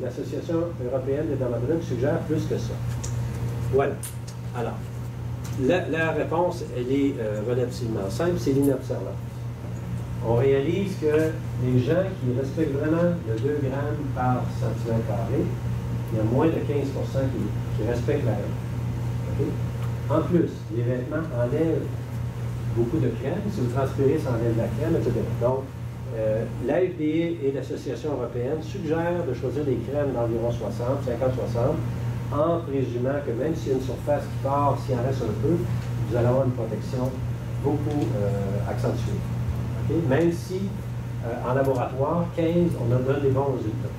l'Association européenne des dermatologues suggère plus que ça? Voilà. Alors, la réponse, elle est relativement simple, c'est l'inobservance. On réalise que les gens qui respectent vraiment le 2 grammes par centimètre carré, il y a moins de 15% qui respectent la règle. Okay? En plus, les vêtements enlèvent beaucoup de crème. Si vous transpirez, ça enlève la crème, etc. Donc, l'AFDA et l'Association européenne suggèrent de choisir des crèmes d'environ 60, 50-60, en présumant que même s'il y a une surface qui part, s'il en reste un peu, vous allez avoir une protection beaucoup accentuée. Okay? Même si, en laboratoire, 15, on a donné des bons résultats.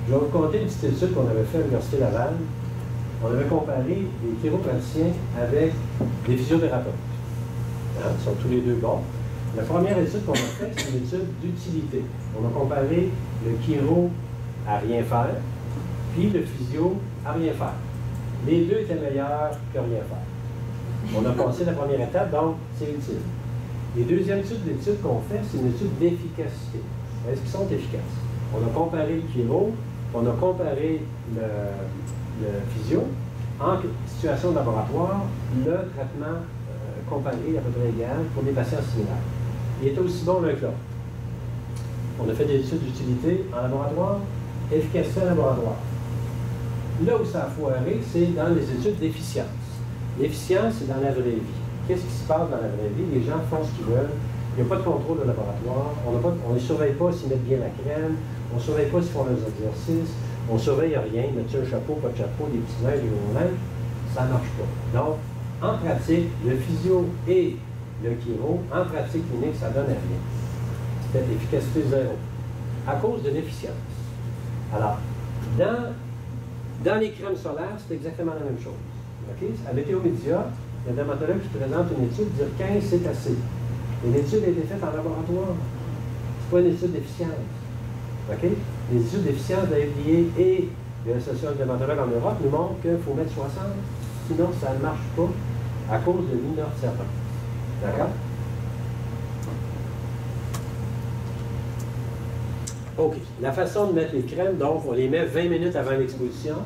Je vais vous conter une petite étude qu'on avait fait à l'Université Laval. On avait comparé les chiropraticiens avec des physiothérapeutes. Hein, ils sont tous les deux bons. La première étude qu'on a faite, c'est une étude d'utilité. On a comparé le chiro à rien faire, puis le physio à rien faire. Les deux étaient meilleurs que rien faire. On a passé la première étape, donc c'est utile. Les deuxième type d'études qu'on fait, c'est une étude d'efficacité. Est-ce qu'ils sont efficaces? On a comparé le chiro, on a comparé le physio. En situation de laboratoire, le traitement comparé à peu près égal pour des patients similaires. Il est aussi bon l'un que l'autre. On a fait des études d'utilité en laboratoire, efficacité en laboratoire. Là où ça a foiré, c'est dans les études d'efficience. L'efficience, c'est dans la vraie vie. Qu'est-ce qui se passe dans la vraie vie? Les gens font ce qu'ils veulent. Il n'y a pas de contrôle de laboratoire. On ne surveille pas s'ils mettent bien la crème. On ne surveille pas s'ils font leurs exercices. On ne surveille rien. Mettre un chapeau, pas de chapeau, des petits linges, des gros linges. Ça ne marche pas. Donc, en pratique, le physio et le chiro, en pratique clinique, ça ne donne rien. C'est efficacité zéro. À cause de l'efficience. Alors, dans les crèmes solaires, c'est exactement la même chose. Okay? À Météo Média, il y a un dermatologue qui présente une étude, dire 15, c'est assez. Et l'étude a été faite en laboratoire. Ce n'est pas une étude d'efficience. Okay? Les études d'efficience de la FDA et de l'Association des dermatologues en Europe nous montrent qu'il faut mettre 60, sinon ça ne marche pas à cause de l'inorservance. D'accord? OK. La façon de mettre les crèmes, donc, on les met 20 minutes avant l'exposition.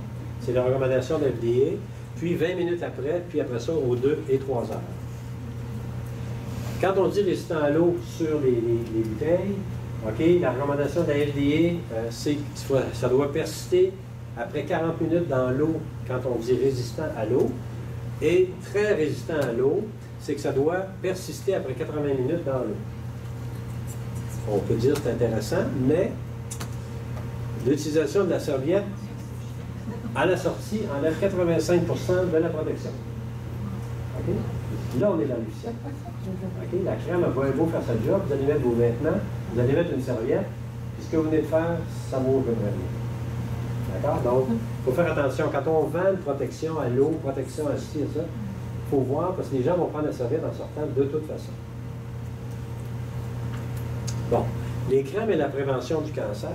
C'est la recommandation de la FDA. Puis 20 minutes après, puis après ça, aux 2 et 3 heures. Quand on dit résistant à l'eau sur les bouteilles, OK, la recommandation de la FDA, c'est que ça doit persister après 40 minutes dans l'eau quand on dit résistant à l'eau. Et très résistant à l'eau, c'est que ça doit persister après 80 minutes dans l'eau. On peut dire que c'est intéressant, mais l'utilisation de la serviette, à la sortie, enlève 85 de la protection. OK? Là, on est dans le lucien. OK? La crème, elle va beau faire sa job, vous allez mettre vos vêtements, vous allez mettre une serviette, puis ce que vous venez de faire, ça vaut vraiment rien. D'accord? Donc, il faut faire attention. Quand on vend une protection à l'eau, protection à ci et ça, il faut voir, parce que les gens vont prendre la serviette en sortant de toute façon. Bon, les crèmes et la prévention du cancer.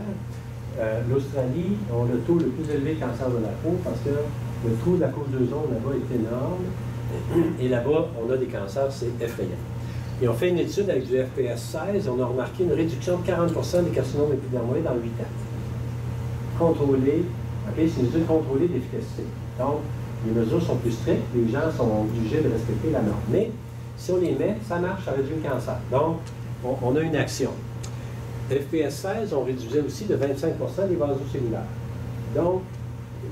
L'Australie a le taux le plus élevé de cancer de la peau parce que le trou de la couche d'ozone là-bas est énorme. Et là-bas, on a des cancers, c'est effrayant. Ils ont fait une étude avec du FPS 16 et on a remarqué une réduction de 40 des carcinomes épidermoïdes dans 8 ans. Contrôlé, OK, c'est une étude contrôlée d'efficacité. Donc, les mesures sont plus strictes, les gens sont obligés de respecter la norme. Mais si on les met, ça marche, ça réduit le cancer. Donc, on a une action. FPS 16, on réduisait aussi de 25 les vasocellulaires. Donc,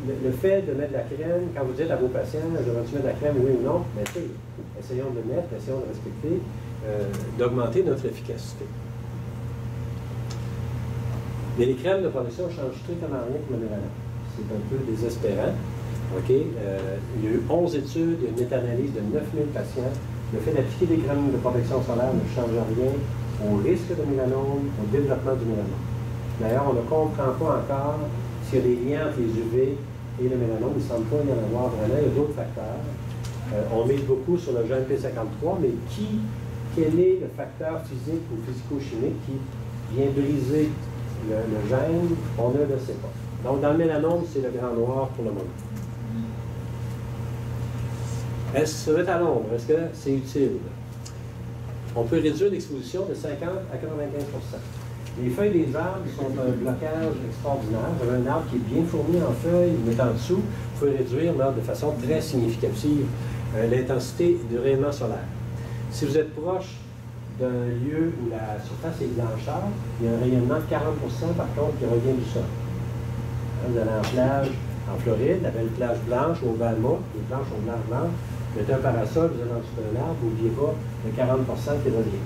le fait de mettre de la crème, quand vous dites à vos patients, devrais-tu mettre de la crème, oui ou non, bien, essayons de le mettre, essayons de respecter, d'augmenter notre efficacité. Mais les crèmes de protection ne changent strictement rien pour le mélanome. C'est un peu désespérant. OK? Il y a eu 11 études, il y a une méta-analyse de 9000 patients. Le fait d'appliquer des crèmes de protection solaire ne change rien au risque de mélanome, au développement du mélanome. D'ailleurs, on ne comprend pas encore s'il y a des liens entre les UV et le mélanome. Il ne semble pas y en avoir vraiment. Il y a d'autres facteurs. On mise beaucoup sur le gène P53, mais quel est le facteur physique ou physico-chimique qui vient briser le gène? On ne le sait pas. Donc, dans le mélanome, c'est le grand noir pour le moment. Est-ce que se mettre à l'ombre, est-ce que c'est utile? On peut réduire l'exposition de 50 à 95 %. Les feuilles des arbres sont un blocage extraordinaire. Vous avez un arbre qui est bien fourni en feuilles, vous mettez en dessous, vous pouvez réduire là, de façon très significative l'intensité du rayonnement solaire. Si vous êtes proche d'un lieu où la surface est blanchâtre, il y a un rayonnement de 40 % par contre qui revient du sol. Vous allez en plage en Floride, la belle plage blanche au Bahamas, les planches sont blanches. Vous mettez un parasol, vous êtes en dessous d'un arbre, n'oubliez pas le 40 % qui revient.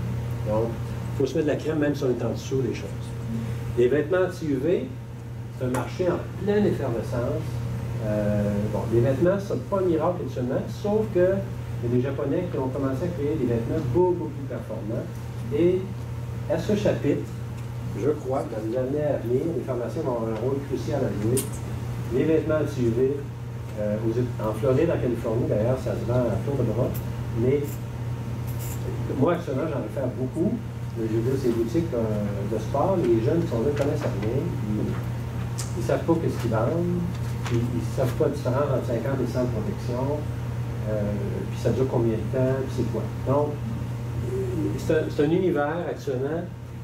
Donc, il faut se mettre de la crème même si on est en dessous des choses. Les vêtements anti-UV, c'est un marché en pleine effervescence. Les vêtements, ce n'est pas un miracle actuellement, sauf qu'il y a des Japonais qui ont commencé à créer des vêtements beaucoup plus performants. Et à ce chapitre, je crois que dans les années à venir, les pharmaciens vont avoir un rôle crucial à jouer. Les vêtements anti-UV, en Floride, en Californie, d'ailleurs, ça se vend à tour de bras. Mais moi, actuellement, j'en ai fait beaucoup. Je veux dire, ces boutiques de sport, les jeunes qui sont là ne connaissent rien. Ils ne savent pas ce qu'ils vendent. Ils ne savent pas la différence entre 50 et 100 protections. Puis ça dure combien de temps, puis c'est quoi. Donc, c'est un univers actuellement,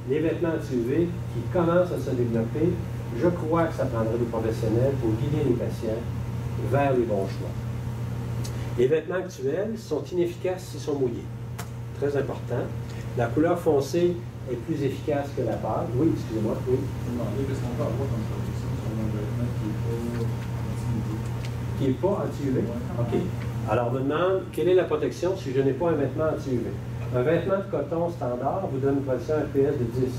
les vêtements anti-UV, qui commencent à se développer. Je crois que ça prendrait des professionnels pour guider les patients vers les bons choix. Les vêtements actuels sont inefficaces s'ils sont mouillés. Très important. La couleur foncée est plus efficace que la pâle. Oui, excusez-moi. Oui. Je me demandais qu'est-ce qu'on peut avoir comme protection sur un vêtement qui n'est pas anti-UV. Qui n'est pas anti-UV? OK. Alors, on me demande, quelle est la protection si je n'ai pas un vêtement anti-UV? Un vêtement de coton standard vous donne une protection FPS de 10.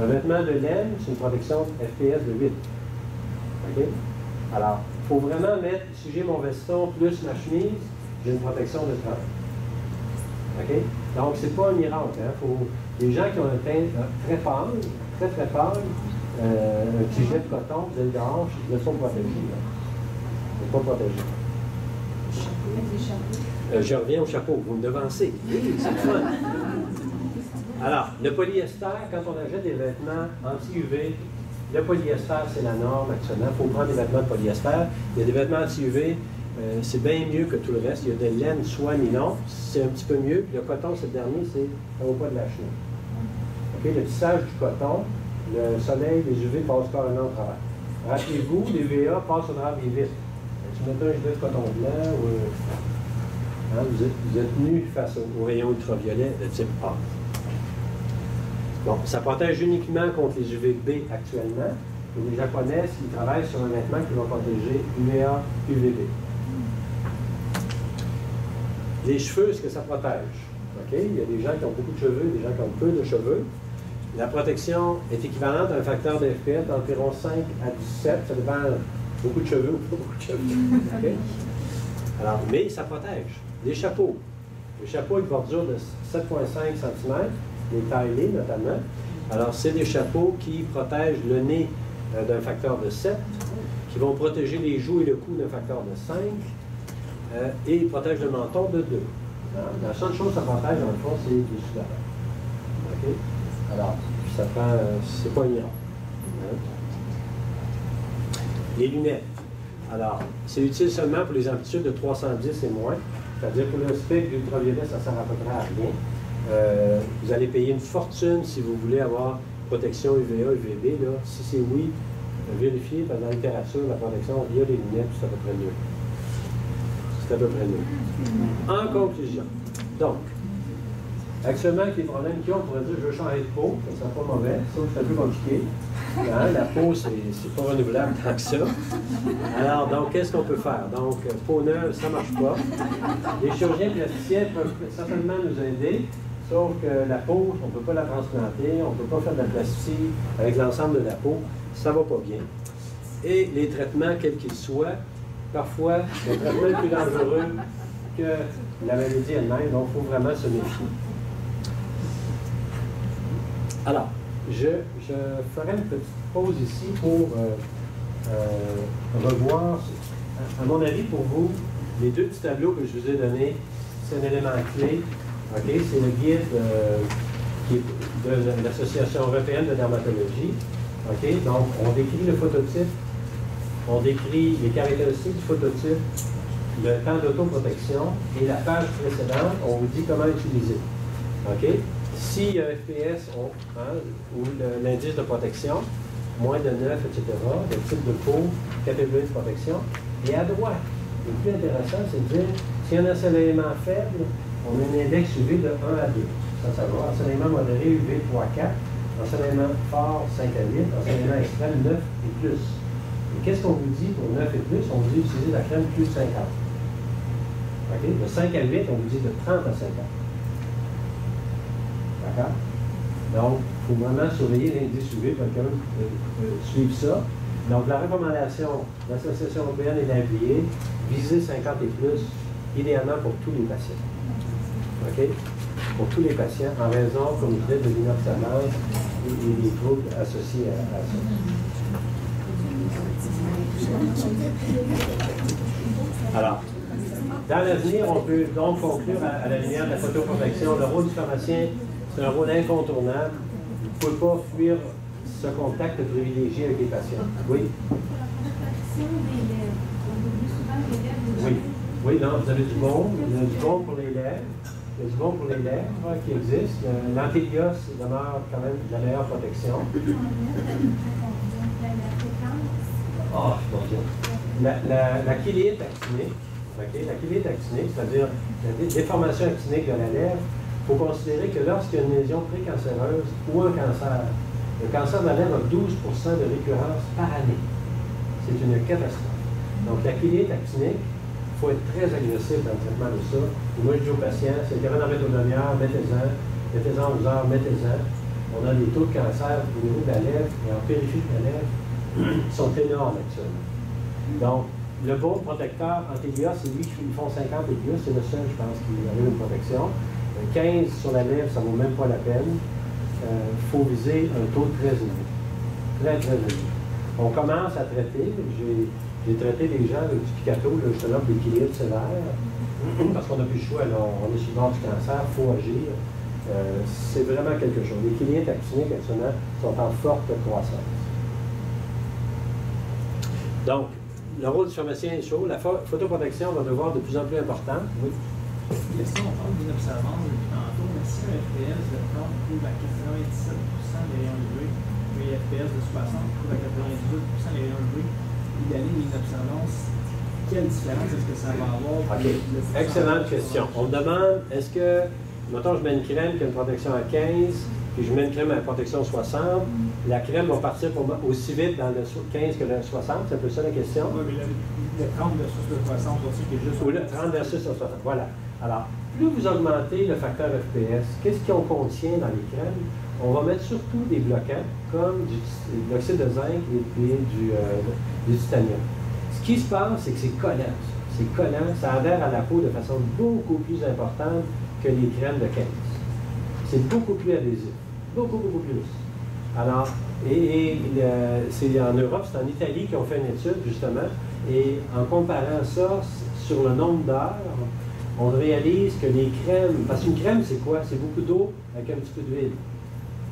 Un vêtement de laine, c'est une protection FPS de 8. OK? Alors, il faut vraiment mettre, si j'ai mon veston plus ma chemise, j'ai une protection de 30. OK? Donc, c'est pas un miracle. Hein? Les gens qui ont un teint très pâle, très pâle, un petit jet de coton, vous êtes dehors, ils ne sont pas protégés. Ils ne sont pas protégés. Je reviens au chapeau, vous me devancez. Oui, c'est le fun. Alors, le polyester, quand on achète des vêtements anti-UV, le polyester, c'est la norme actuellement. Il faut prendre des vêtements de polyester. Il y a des vêtements anti-UV, c'est bien mieux que tout le reste. Il y a de laine, soie, nylon, c'est un petit peu mieux. Puis le coton, c'est le dernier, ça ne vaut pas de la Chine. Okay? Le tissage du coton, le soleil, les UV passent carrément au travers. Rappelez-vous, les UVA passent au travers des vitres. Tu mets un gilet de coton blanc ou hein, vous êtes nu face aux rayons ultraviolets de type A. Bon, ça protège uniquement contre les UVB actuellement. Et les Japonais, ils travaillent sur un vêtement qui va protéger UVA, UVB. Les cheveux, est-ce que ça protège? OK? Il y a des gens qui ont beaucoup de cheveux, des gens qui ont peu de cheveux. La protection est équivalente à un facteur de FPS d'environ 5 à 17. Ça dépend beaucoup de cheveux ou pas beaucoup de cheveux. Okay? Alors, mais ça protège. Les chapeaux. Les chapeaux avec bordure de 7,5 cm, les taillés notamment. Alors, c'est des chapeaux qui protègent le nez d'un facteur de 7, qui vont protéger les joues et le cou d'un facteur de 5, et ils protègent le menton de 2. La seule chose que ça protège, dans le fond, c'est les sueurs. OK? Alors, ça prend, c'est pas une erreur. Les lunettes. Alors, c'est utile seulement pour les amplitudes de 310 et moins. C'est-à-dire pour le spectre ultraviolet, ça ne sert à peu près à rien. Vous allez payer une fortune si vous voulez avoir protection UVA, UVB. Là. Si c'est oui, vérifiez, parce que dans la littérature, la protection via les lunettes, c'est à peu près mieux. C'est à peu près mieux. En conclusion, donc, actuellement, avec les problèmes qu'ils ont, on pourrait dire je veux changer de peau, ça ne sera pas mauvais, sauf que c'est un peu compliqué. Hein? La peau, c'est pas renouvelable tant que ça. Alors, donc, qu'est-ce qu'on peut faire? Donc, peau neuve, ça ne marche pas. Les chirurgiens plasticiens peuvent certainement nous aider, sauf que la peau, on ne peut pas la transplanter, on ne peut pas faire de la plastie avec l'ensemble de la peau, ça ne va pas bien. Et les traitements, quels qu'ils soient, parfois, le traitement est plus dangereux que la maladie elle-même, donc il faut vraiment se méfier. Alors, je ferai une petite pause ici pour revoir, à mon avis, pour vous, les deux petits tableaux que je vous ai donnés, c'est un élément clé. Okay? C'est le guide qui est de l'Association européenne de dermatologie. Okay? Donc, on décrit le phototype, on décrit les caractéristiques du phototype, le temps d'autoprotection, et la page précédente, on vous dit comment l'utiliser. Okay? Si FPS ou l'indice de protection, moins de 9, etc., le type de peau, catégorie de protection, et à droite, le plus intéressant, c'est de dire, s'il y a un ensoleillement faible, on a un index UV de 1 à 2. Ça va. Ensoleillement modéré, UV 3 à 4. Ensoleillement fort, 5 à 8. Ensoleillement extrême, 9 et plus. Et qu'est-ce qu'on vous dit pour 9 et plus? On vous dit d'utiliser la crème plus 50. Okay? De 5 à 8, on vous dit de 30 à 50. D'accord? Donc, il faut vraiment surveiller l'indice UV pour quand même suivre ça. Donc, la recommandation de l'Association européenne est d'appuyer, viser 50 et plus, idéalement pour tous les patients. OK? Pour tous les patients, en raison, comme je disais, de l'inoxalance et des troubles associés à ça. Alors, dans l'avenir, on peut donc conclure à la lumière de la photoprotection. Le rôle du pharmacien, c'est un rôle incontournable. Vous ne pouvez pas fuir ce contact privilégié avec les patients. Oui? Oui. Oui, non, vous avez du baume. Vous avez du baume pour les lèvres. Il y a du bon pour les lèvres qui existe. L'antélios demeure quand même la meilleure protection. Oh, mon Dieu. La chylite actinique, okay? La chylite actinique, c'est-à-dire la déformation actinique de la lèvre, il faut considérer que lorsqu'il y a une lésion précancéreuse ou un cancer, le cancer de la lèvre a 12% de récurrence par année. C'est une catastrophe. Donc, la chylite actinique, il faut être très agressif dans le traitement de ça. Et moi, je dis aux patients, c'est qu'il y avait une arrêt aux demi-heures, mettez-en aux heures, mettez-en. On a des taux de cancer au niveau de la lèvre et en périphérie de la lèvre qui sont énormes actuellement. Donc, le bon protecteur antélios, c'est lui qui font 50 élios, c'est le seul, je pense, qui avait une protection. 15 sur la lèvre, ça ne vaut même pas la peine. Il faut viser un taux très élevé. Très, très élevé. On commence à traiter. J'ai traité des gens avec du picato, justement, des chylite sévères, parce qu'on n'a plus le choix. Là, on est sur le bord du cancer, il faut agir. C'est vraiment quelque chose. Les chylites actiniques, actuellement, sont en forte croissance. Donc, le rôle du pharmacien est chaud. La photoprotection va devoir de plus en plus important. Oui. Question, on parle d'inobservance depuis tantôt, mais si un FPS de 30 trouve à 97% des rayons UV, puis un FPS de 60 trouve à 98% des rayons UV, idéalement l'inobservance, quelle différence est-ce que ça va avoir? OK. Excellente question. On me demande, est-ce que, mettons, je mets une crème qui a une protection à 15, puis je mets une crème à protection 60, la crème va partir pour moi aussi vite dans le 15 que le 60, c'est un peu ça la question? Oui, mais le 30 versus le 60 aussi, qui est juste... Ou le 30 versus le 60, voilà. Alors, plus vous augmentez le facteur FPS, qu'est-ce qu'on contient dans les crèmes? On va mettre surtout des bloquants, comme de l'oxyde de zinc et du titanium. Ce qui se passe, c'est que c'est collant. C'est collant, ça adhère à la peau de façon beaucoup plus importante que les crèmes de 15. C'est beaucoup plus adhésif. Beaucoup, beaucoup plus. Alors, c'est en Europe, c'est en Italie qu'ils ont fait une étude, justement, et en comparant ça sur le nombre d'heures, on réalise que les crèmes, parce qu'une crème, c'est quoi? C'est beaucoup d'eau avec un petit peu d'huile.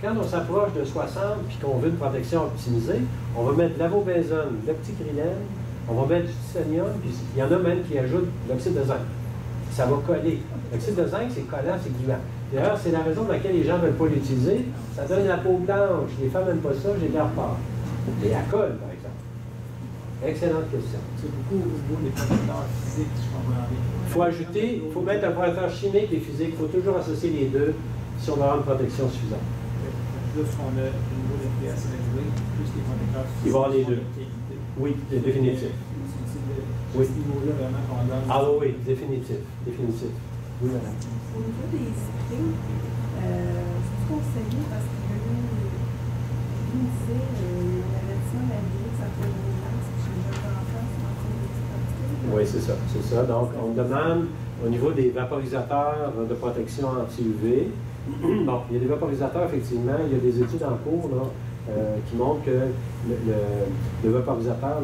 Quand on s'approche de 60 puis qu'on veut une protection optimisée, on va mettre de l'avobenzone, de l'octicrylène, on va mettre du titanium, puis il y en a même qui ajoutent de l'oxyde de zinc. Ça va coller. L'oxyde de zinc, c'est collant, c'est gluant. D'ailleurs, c'est la raison pour laquelle les gens ne veulent pas l'utiliser. Ça donne la peau blanche. Les femmes n'aiment pas ça, j'ai l'air peur. Et elle colle, par exemple. Excellente question. C'est beaucoup au niveau des protecteurs physiques, je comprends bien. Il faut ajouter, il faut mettre un protecteur chimique et physique. Il faut toujours associer les deux si on veut avoir une protection suffisante. Plus qu'on a au niveau de FPS réglé, plus les protecteurs physiques. Il va y avoir les deux. Oui, c'est définitif. C'est ce niveau-là vraiment qu'on donne. Ah oui, définitif. Définitif. Oui, madame. Au niveau des sprays, c'est conseillé parce que lui disait l'avertissement de la vie, ça fait une glace, chez les jeunes enfants, c'est en train de se Oui, c'est ça, c'est ça. Donc, on demande au niveau des vaporisateurs de protection anti-UV. Bon, il y a des vaporisateurs, effectivement, il y a des études en cours là, qui montrent que le vaporisateur,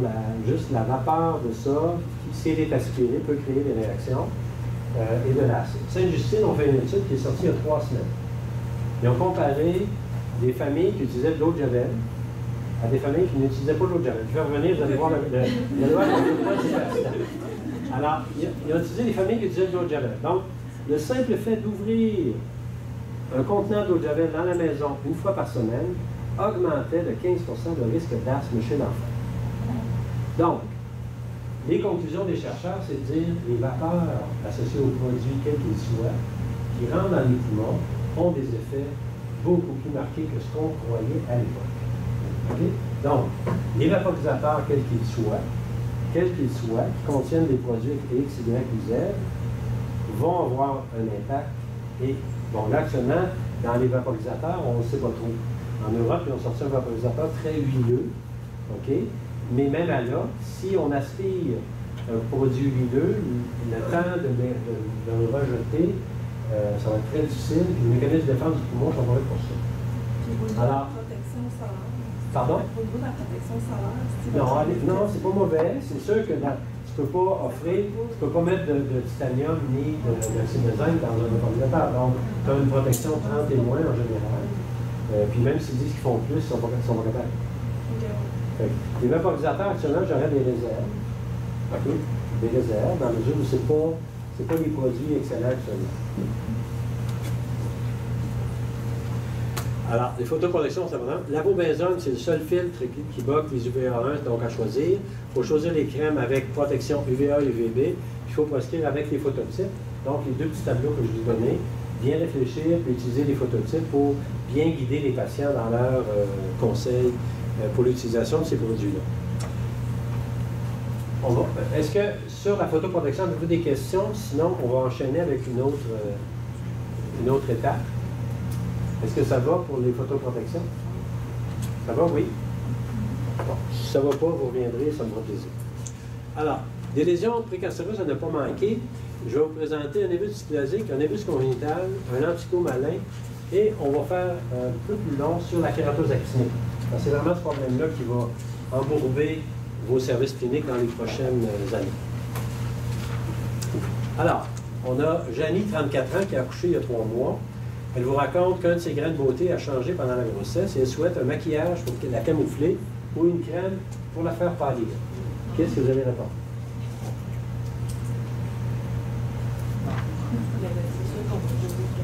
juste la vapeur de ça, si elle est aspirée, peut créer des réactions. Et de l'acide. Sainte-Justine ont fait une étude qui est sortie il y a 3 semaines. Ils ont comparé des familles qui utilisaient de l'eau de Javel à des familles qui n'utilisaient pas de l'eau de Javel. Je vais revenir, vous allez voir Alors, ils ont utilisé des familles qui utilisaient de l'eau de Javel. Donc, le simple fait d'ouvrir un contenant d'eau de Javel dans la maison une fois par semaine augmentait de 15% le risque d'asthme chez l'enfant. Donc, les conclusions des chercheurs, c'est de dire que les vapeurs associées aux produits, quels qu'ils soient, qui rentrent dans les poumons, ont des effets beaucoup plus marqués que ce qu'on croyait à l'époque. Okay? Donc, les vaporisateurs, quels qu'ils soient, qui contiennent des produits X, Y ou Z, vont avoir un impact. Et, bon, là, actuellement, dans les vaporisateurs, on ne sait pas trop. En Europe, ils ont sorti un vaporisateur très huileux, OK? Mais même à là, si on aspire un produit huileux, le temps de le rejeter, ça va être très difficile. Les mécanismes de défense du poumon sont pas pour ça. Alors, protection solaire. Pardon? Au niveau de la protection solaire, non, c'est pas mauvais. C'est sûr que tu ne peux pas offrir, tu peux pas mettre de titanium ni d'oxyde de zinc dans un vaporisateur. Donc, tu as une protection 30 et moins en général. Puis même s'ils disent qu'ils font plus, ils ne sont pas capables. Les vaporisateurs, actuellement, j'aurais des réserves. OK? Des réserves, dans la mesure où ce n'est pas des produits excellents actuellement. Alors, les photoprotections, c'est important. L'avobenzone, c'est le seul filtre qui bloque les UVA1, donc à choisir. Il faut choisir les crèmes avec protection UVA et UVB. Il faut prescrire avec les phototypes. Donc, les deux petits tableaux que je vous ai donnés, bien réfléchir et utiliser les phototypes pour bien guider les patients dans leurs conseils pour l'utilisation de ces produits-là. Est-ce que sur la photoprotection, vous avez des questions? Sinon, on va enchaîner avec une autre étape. Est-ce que ça va pour les photoprotections? Ça va, oui? Bon, si ça ne va pas, vous reviendrez, ça me fera plaisir. Alors, des lésions précancéreuses à ne pas manquer. Je vais vous présenter un névus dysplasique, un névus congénital, un anticomalin, et on va faire un peu plus long sur la kératose actinique. C'est vraiment ce problème-là qui va embourber vos services cliniques dans les prochaines années. Alors, on a Janie, 34 ans, qui a accouché il y a 3 mois. Elle vous raconte qu'un de ses grains de beauté a changé pendant la grossesse et elle souhaite un maquillage pour la camoufler ou une crème pour la faire pâlir. Qu'est-ce que vous allez répondre?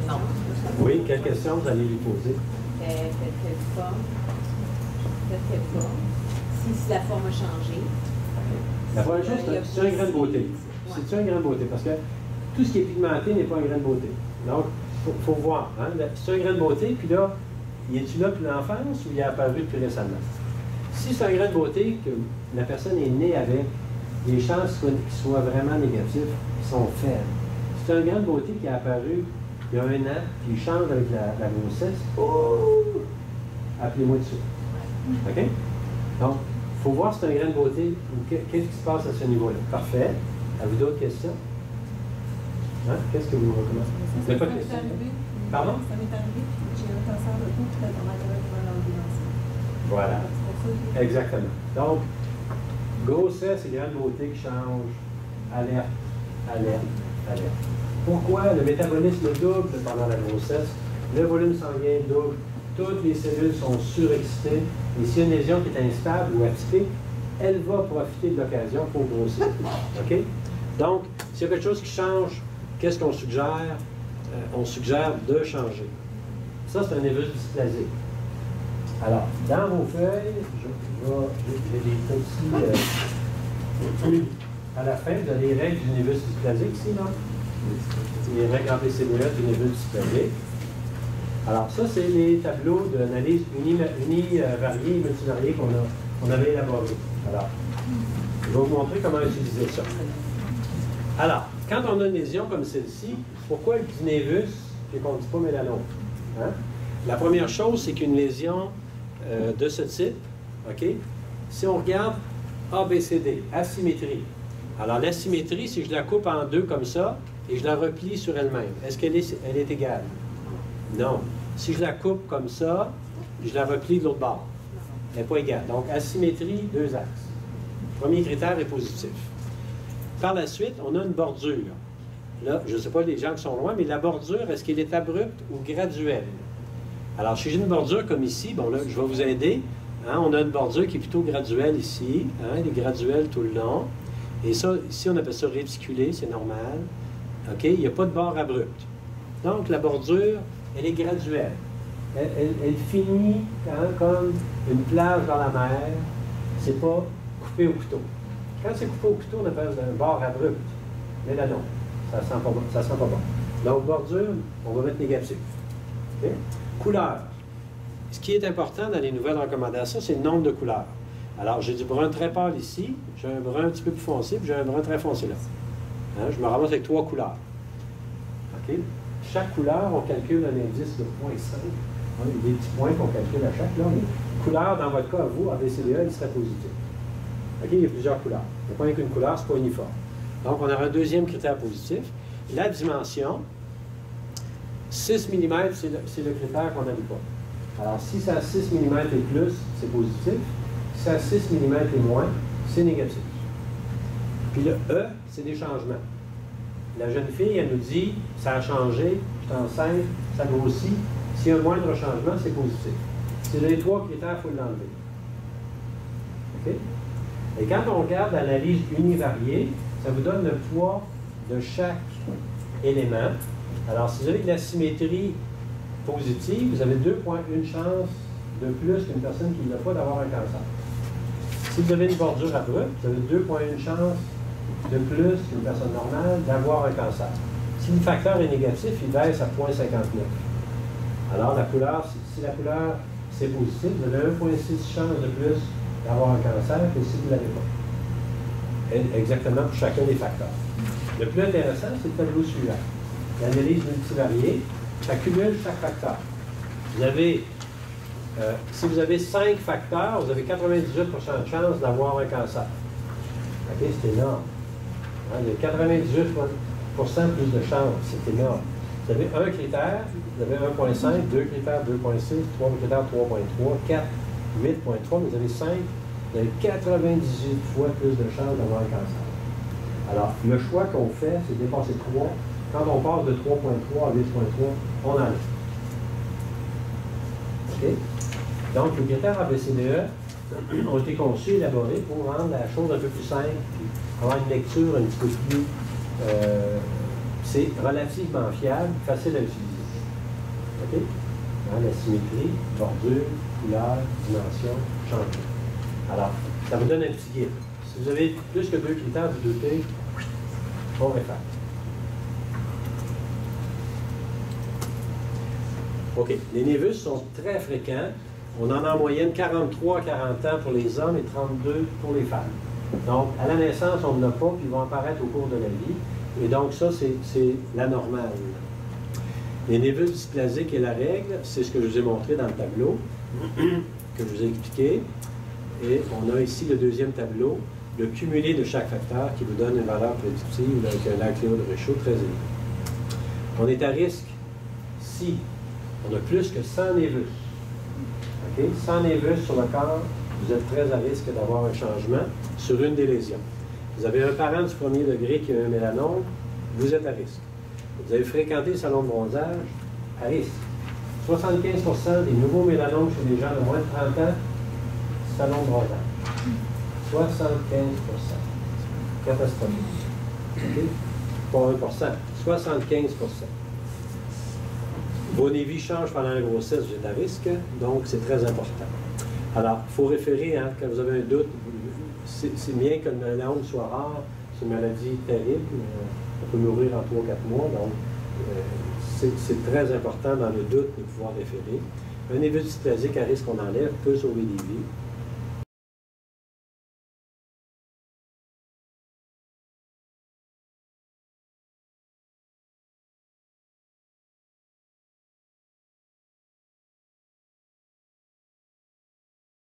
Non. Oui, quelle question vous allez lui poser? Quelle forme? Si la forme a changé. La première chose, c'est un grain de beauté. C'est un grain de beauté parce que tout ce qui est pigmenté n'est pas un grain de beauté. Donc, il faut voir. Hein? C'est un grain de beauté, puis là, est-tu là depuis l'enfance ou il est apparu depuis récemment? Si c'est un grain de beauté que la personne est née avec, les chances qu'il soit vraiment négatifs sont faibles. Si c'est un grain de beauté qui est apparu il y a 1 an, puis il change avec la grossesse, oh! Appelez-moi dessus. OK? Donc, il faut voir si c'est un grain de beauté ou qu'est-ce qui se passe à ce niveau-là. Parfait. Avez-vous d'autres questions? Hein? Qu'est-ce que vous recommandez? Vous n'avez pas de questions? Pardon? Ça m'est arrivé, puis j'ai un cancer de peau, puis la dermatologue m'a enlevé dans ça. Voilà. C'est pour ça que Exactement. Donc, grossesse et grande beauté qui changent. Alerte, alerte, alerte. Pourquoi? Le métabolisme double pendant la grossesse, le volume sanguin double, toutes les cellules sont surexcitées, et s'il y a une lésion qui est instable ou atypique, elle va profiter de l'occasion pour grossir. OK? Donc, s'il y a quelque chose qui change, qu'est-ce qu'on suggère? On suggère de changer. Ça, c'est un névus dysplasique. Alors, dans vos feuilles, j'ai des petits... à la fin, vous avez les règles du névus dysplasique ici, non? Les règles en PCDE du névus dysplasique. Alors, ça, c'est les tableaux d'analyse univariée et multivariée qu'on avait élaborés. Alors, je vais vous montrer comment utiliser ça. Alors, quand on a une lésion comme celle-ci, pourquoi le petit névus et qu'on ne dit pas mélanome? Hein? La première chose, c'est qu'une lésion de ce type, OK? Si on regarde ABCD, asymétrie. Alors, l'asymétrie, si je la coupe en deux comme ça et je la replie sur elle-même, est-ce qu'elle est égale? Non. Si je la coupe comme ça, je la replie de l'autre bord. Elle n'est pas égale. Donc, asymétrie, 2 axes. Premier critère est positif. Par la suite, on a une bordure. Là, je ne sais pas les gens qui sont loin, mais la bordure, est-ce qu'elle est abrupte ou graduelle? Alors, si j'ai une bordure comme ici, bon là, je vais vous aider. Hein, on a une bordure qui est plutôt graduelle ici. Hein, elle est graduelle tout le long. Et ça, ici, on appelle ça réticulé, c'est normal. OK? Il n'y a pas de bord abrupt. Donc, la bordure, elle est graduelle. Elle finit hein, comme une plage dans la mer. C'est pas coupé au couteau. Quand c'est coupé au couteau, on appelle un bord abrupt. Mais là, non. Ça sent pas bon. Ça sent pas bon. Donc, bordure, on va mettre négatif. Okay? Couleur. Ce qui est important dans les nouvelles recommandations, c'est le nombre de couleurs. Alors, j'ai du brun très pâle ici, j'ai un brun un petit peu plus foncé, puis j'ai un brun très foncé là. Hein? Je me ramasse avec 3 couleurs. OK? Chaque couleur, on calcule un indice de 0.5. Hein? Il y a des petits points qu'on calcule à chaque. Là, mais couleur, dans votre cas, à vous, ABCDE, il serait positif. OK? Il y a plusieurs couleurs. Il n'y a pas qu'une couleur, ce n'est pas uniforme. Donc, on aura un deuxième critère positif. La dimension, 6 mm, c'est le critère qu'on n'aime pas. Alors, si c'est à 6 mm et plus, c'est positif. Si c'est à 6 mm et moins, c'est négatif. Puis le E, c'est des changements. La jeune fille, elle nous dit, ça a changé, je suis enceinte, ça grossit. S'il y a un moindre changement, c'est positif. C'est les 3 critères, il faut l'enlever. OK? Et quand on regarde l'analyse univariée, ça vous donne le poids de chaque élément. Alors, si vous avez de la symétrie positive, vous avez 2,1 chances de plus qu'une personne qui n'a pas d'avoir un cancer. Si vous avez une bordure abrupte, vous avez 2,1 chances de plus qu'une personne normale d'avoir un cancer. Si le facteur est négatif, il baisse à 0,59. Alors, la couleur, si la couleur c'est positif, vous avez 1,6 chances de plus d'avoir un cancer que si vous ne l'avez pas. Exactement pour chacun des facteurs. Le plus intéressant, c'est le tableau suivant. L'analyse multivariée, ça cumule chaque facteur. Vous avez, si vous avez 5 facteurs, vous avez 98% de chance d'avoir un cancer. OK, c'est énorme. Hein, il y a 98% plus de chance, c'est énorme. Vous avez un critère, vous avez 1,5, 2 critères, 2,6, 3 critères, 3,3, 4, 8,3, vous avez 5, vous avez 98 fois plus de chances d'avoir un cancer. Alors, le choix qu'on fait, c'est de dépasser 3. Quand on passe de 3,3 à 8,3, on enlève. OK? Donc, les critères ABCDE ont été conçus, élaborés pour rendre la chose un peu plus simple, puis avoir une lecture un petit peu plus... c'est relativement fiable, facile à utiliser. OK? Hein, la symétrie, bordure, couleur, dimension, changement. Alors, ça vous donne un petit guide. Si vous avez plus que 2 critères, vous doutez, on réfère. OK. Les névus sont très fréquents. On en a en moyenne 43 à 40 ans pour les hommes et 32 pour les femmes. Donc, à la naissance, on n'en a pas, puis ils vont apparaître au cours de la vie. Et donc, ça, c'est la normale. Les névus dysplasiques et la règle, c'est ce que je vous ai montré dans le tableau, que je vous ai expliqué. Et on a ici le deuxième tableau, le cumulé de chaque facteur qui vous donne une valeur prédictive avec un likelihood ratio très élevé. On est à risque si on a plus que 100 névus. Okay? 100 névus sur le corps, vous êtes très à risque d'avoir un changement sur une des lésions. Vous avez un parent du premier degré qui a un mélanome, vous êtes à risque. Vous avez fréquenté le salon de bronzage, à risque. 75% des nouveaux mélanomes chez les gens de moins de 30 ans, salon de bronzage. 75%. Catastrophique. Okay? Pas 1%, 75%. Vos névis changent pendant la grossesse, vous êtes à risque, donc c'est très important. Alors, il faut référer, hein, quand vous avez un doute, c'est bien que le mélanome soit rare, c'est une maladie terrible, on peut mourir en 3-4 mois, donc c'est très important dans le doute de pouvoir référer. Un névus dysplasique à risque qu'on enlève peut sauver des vies.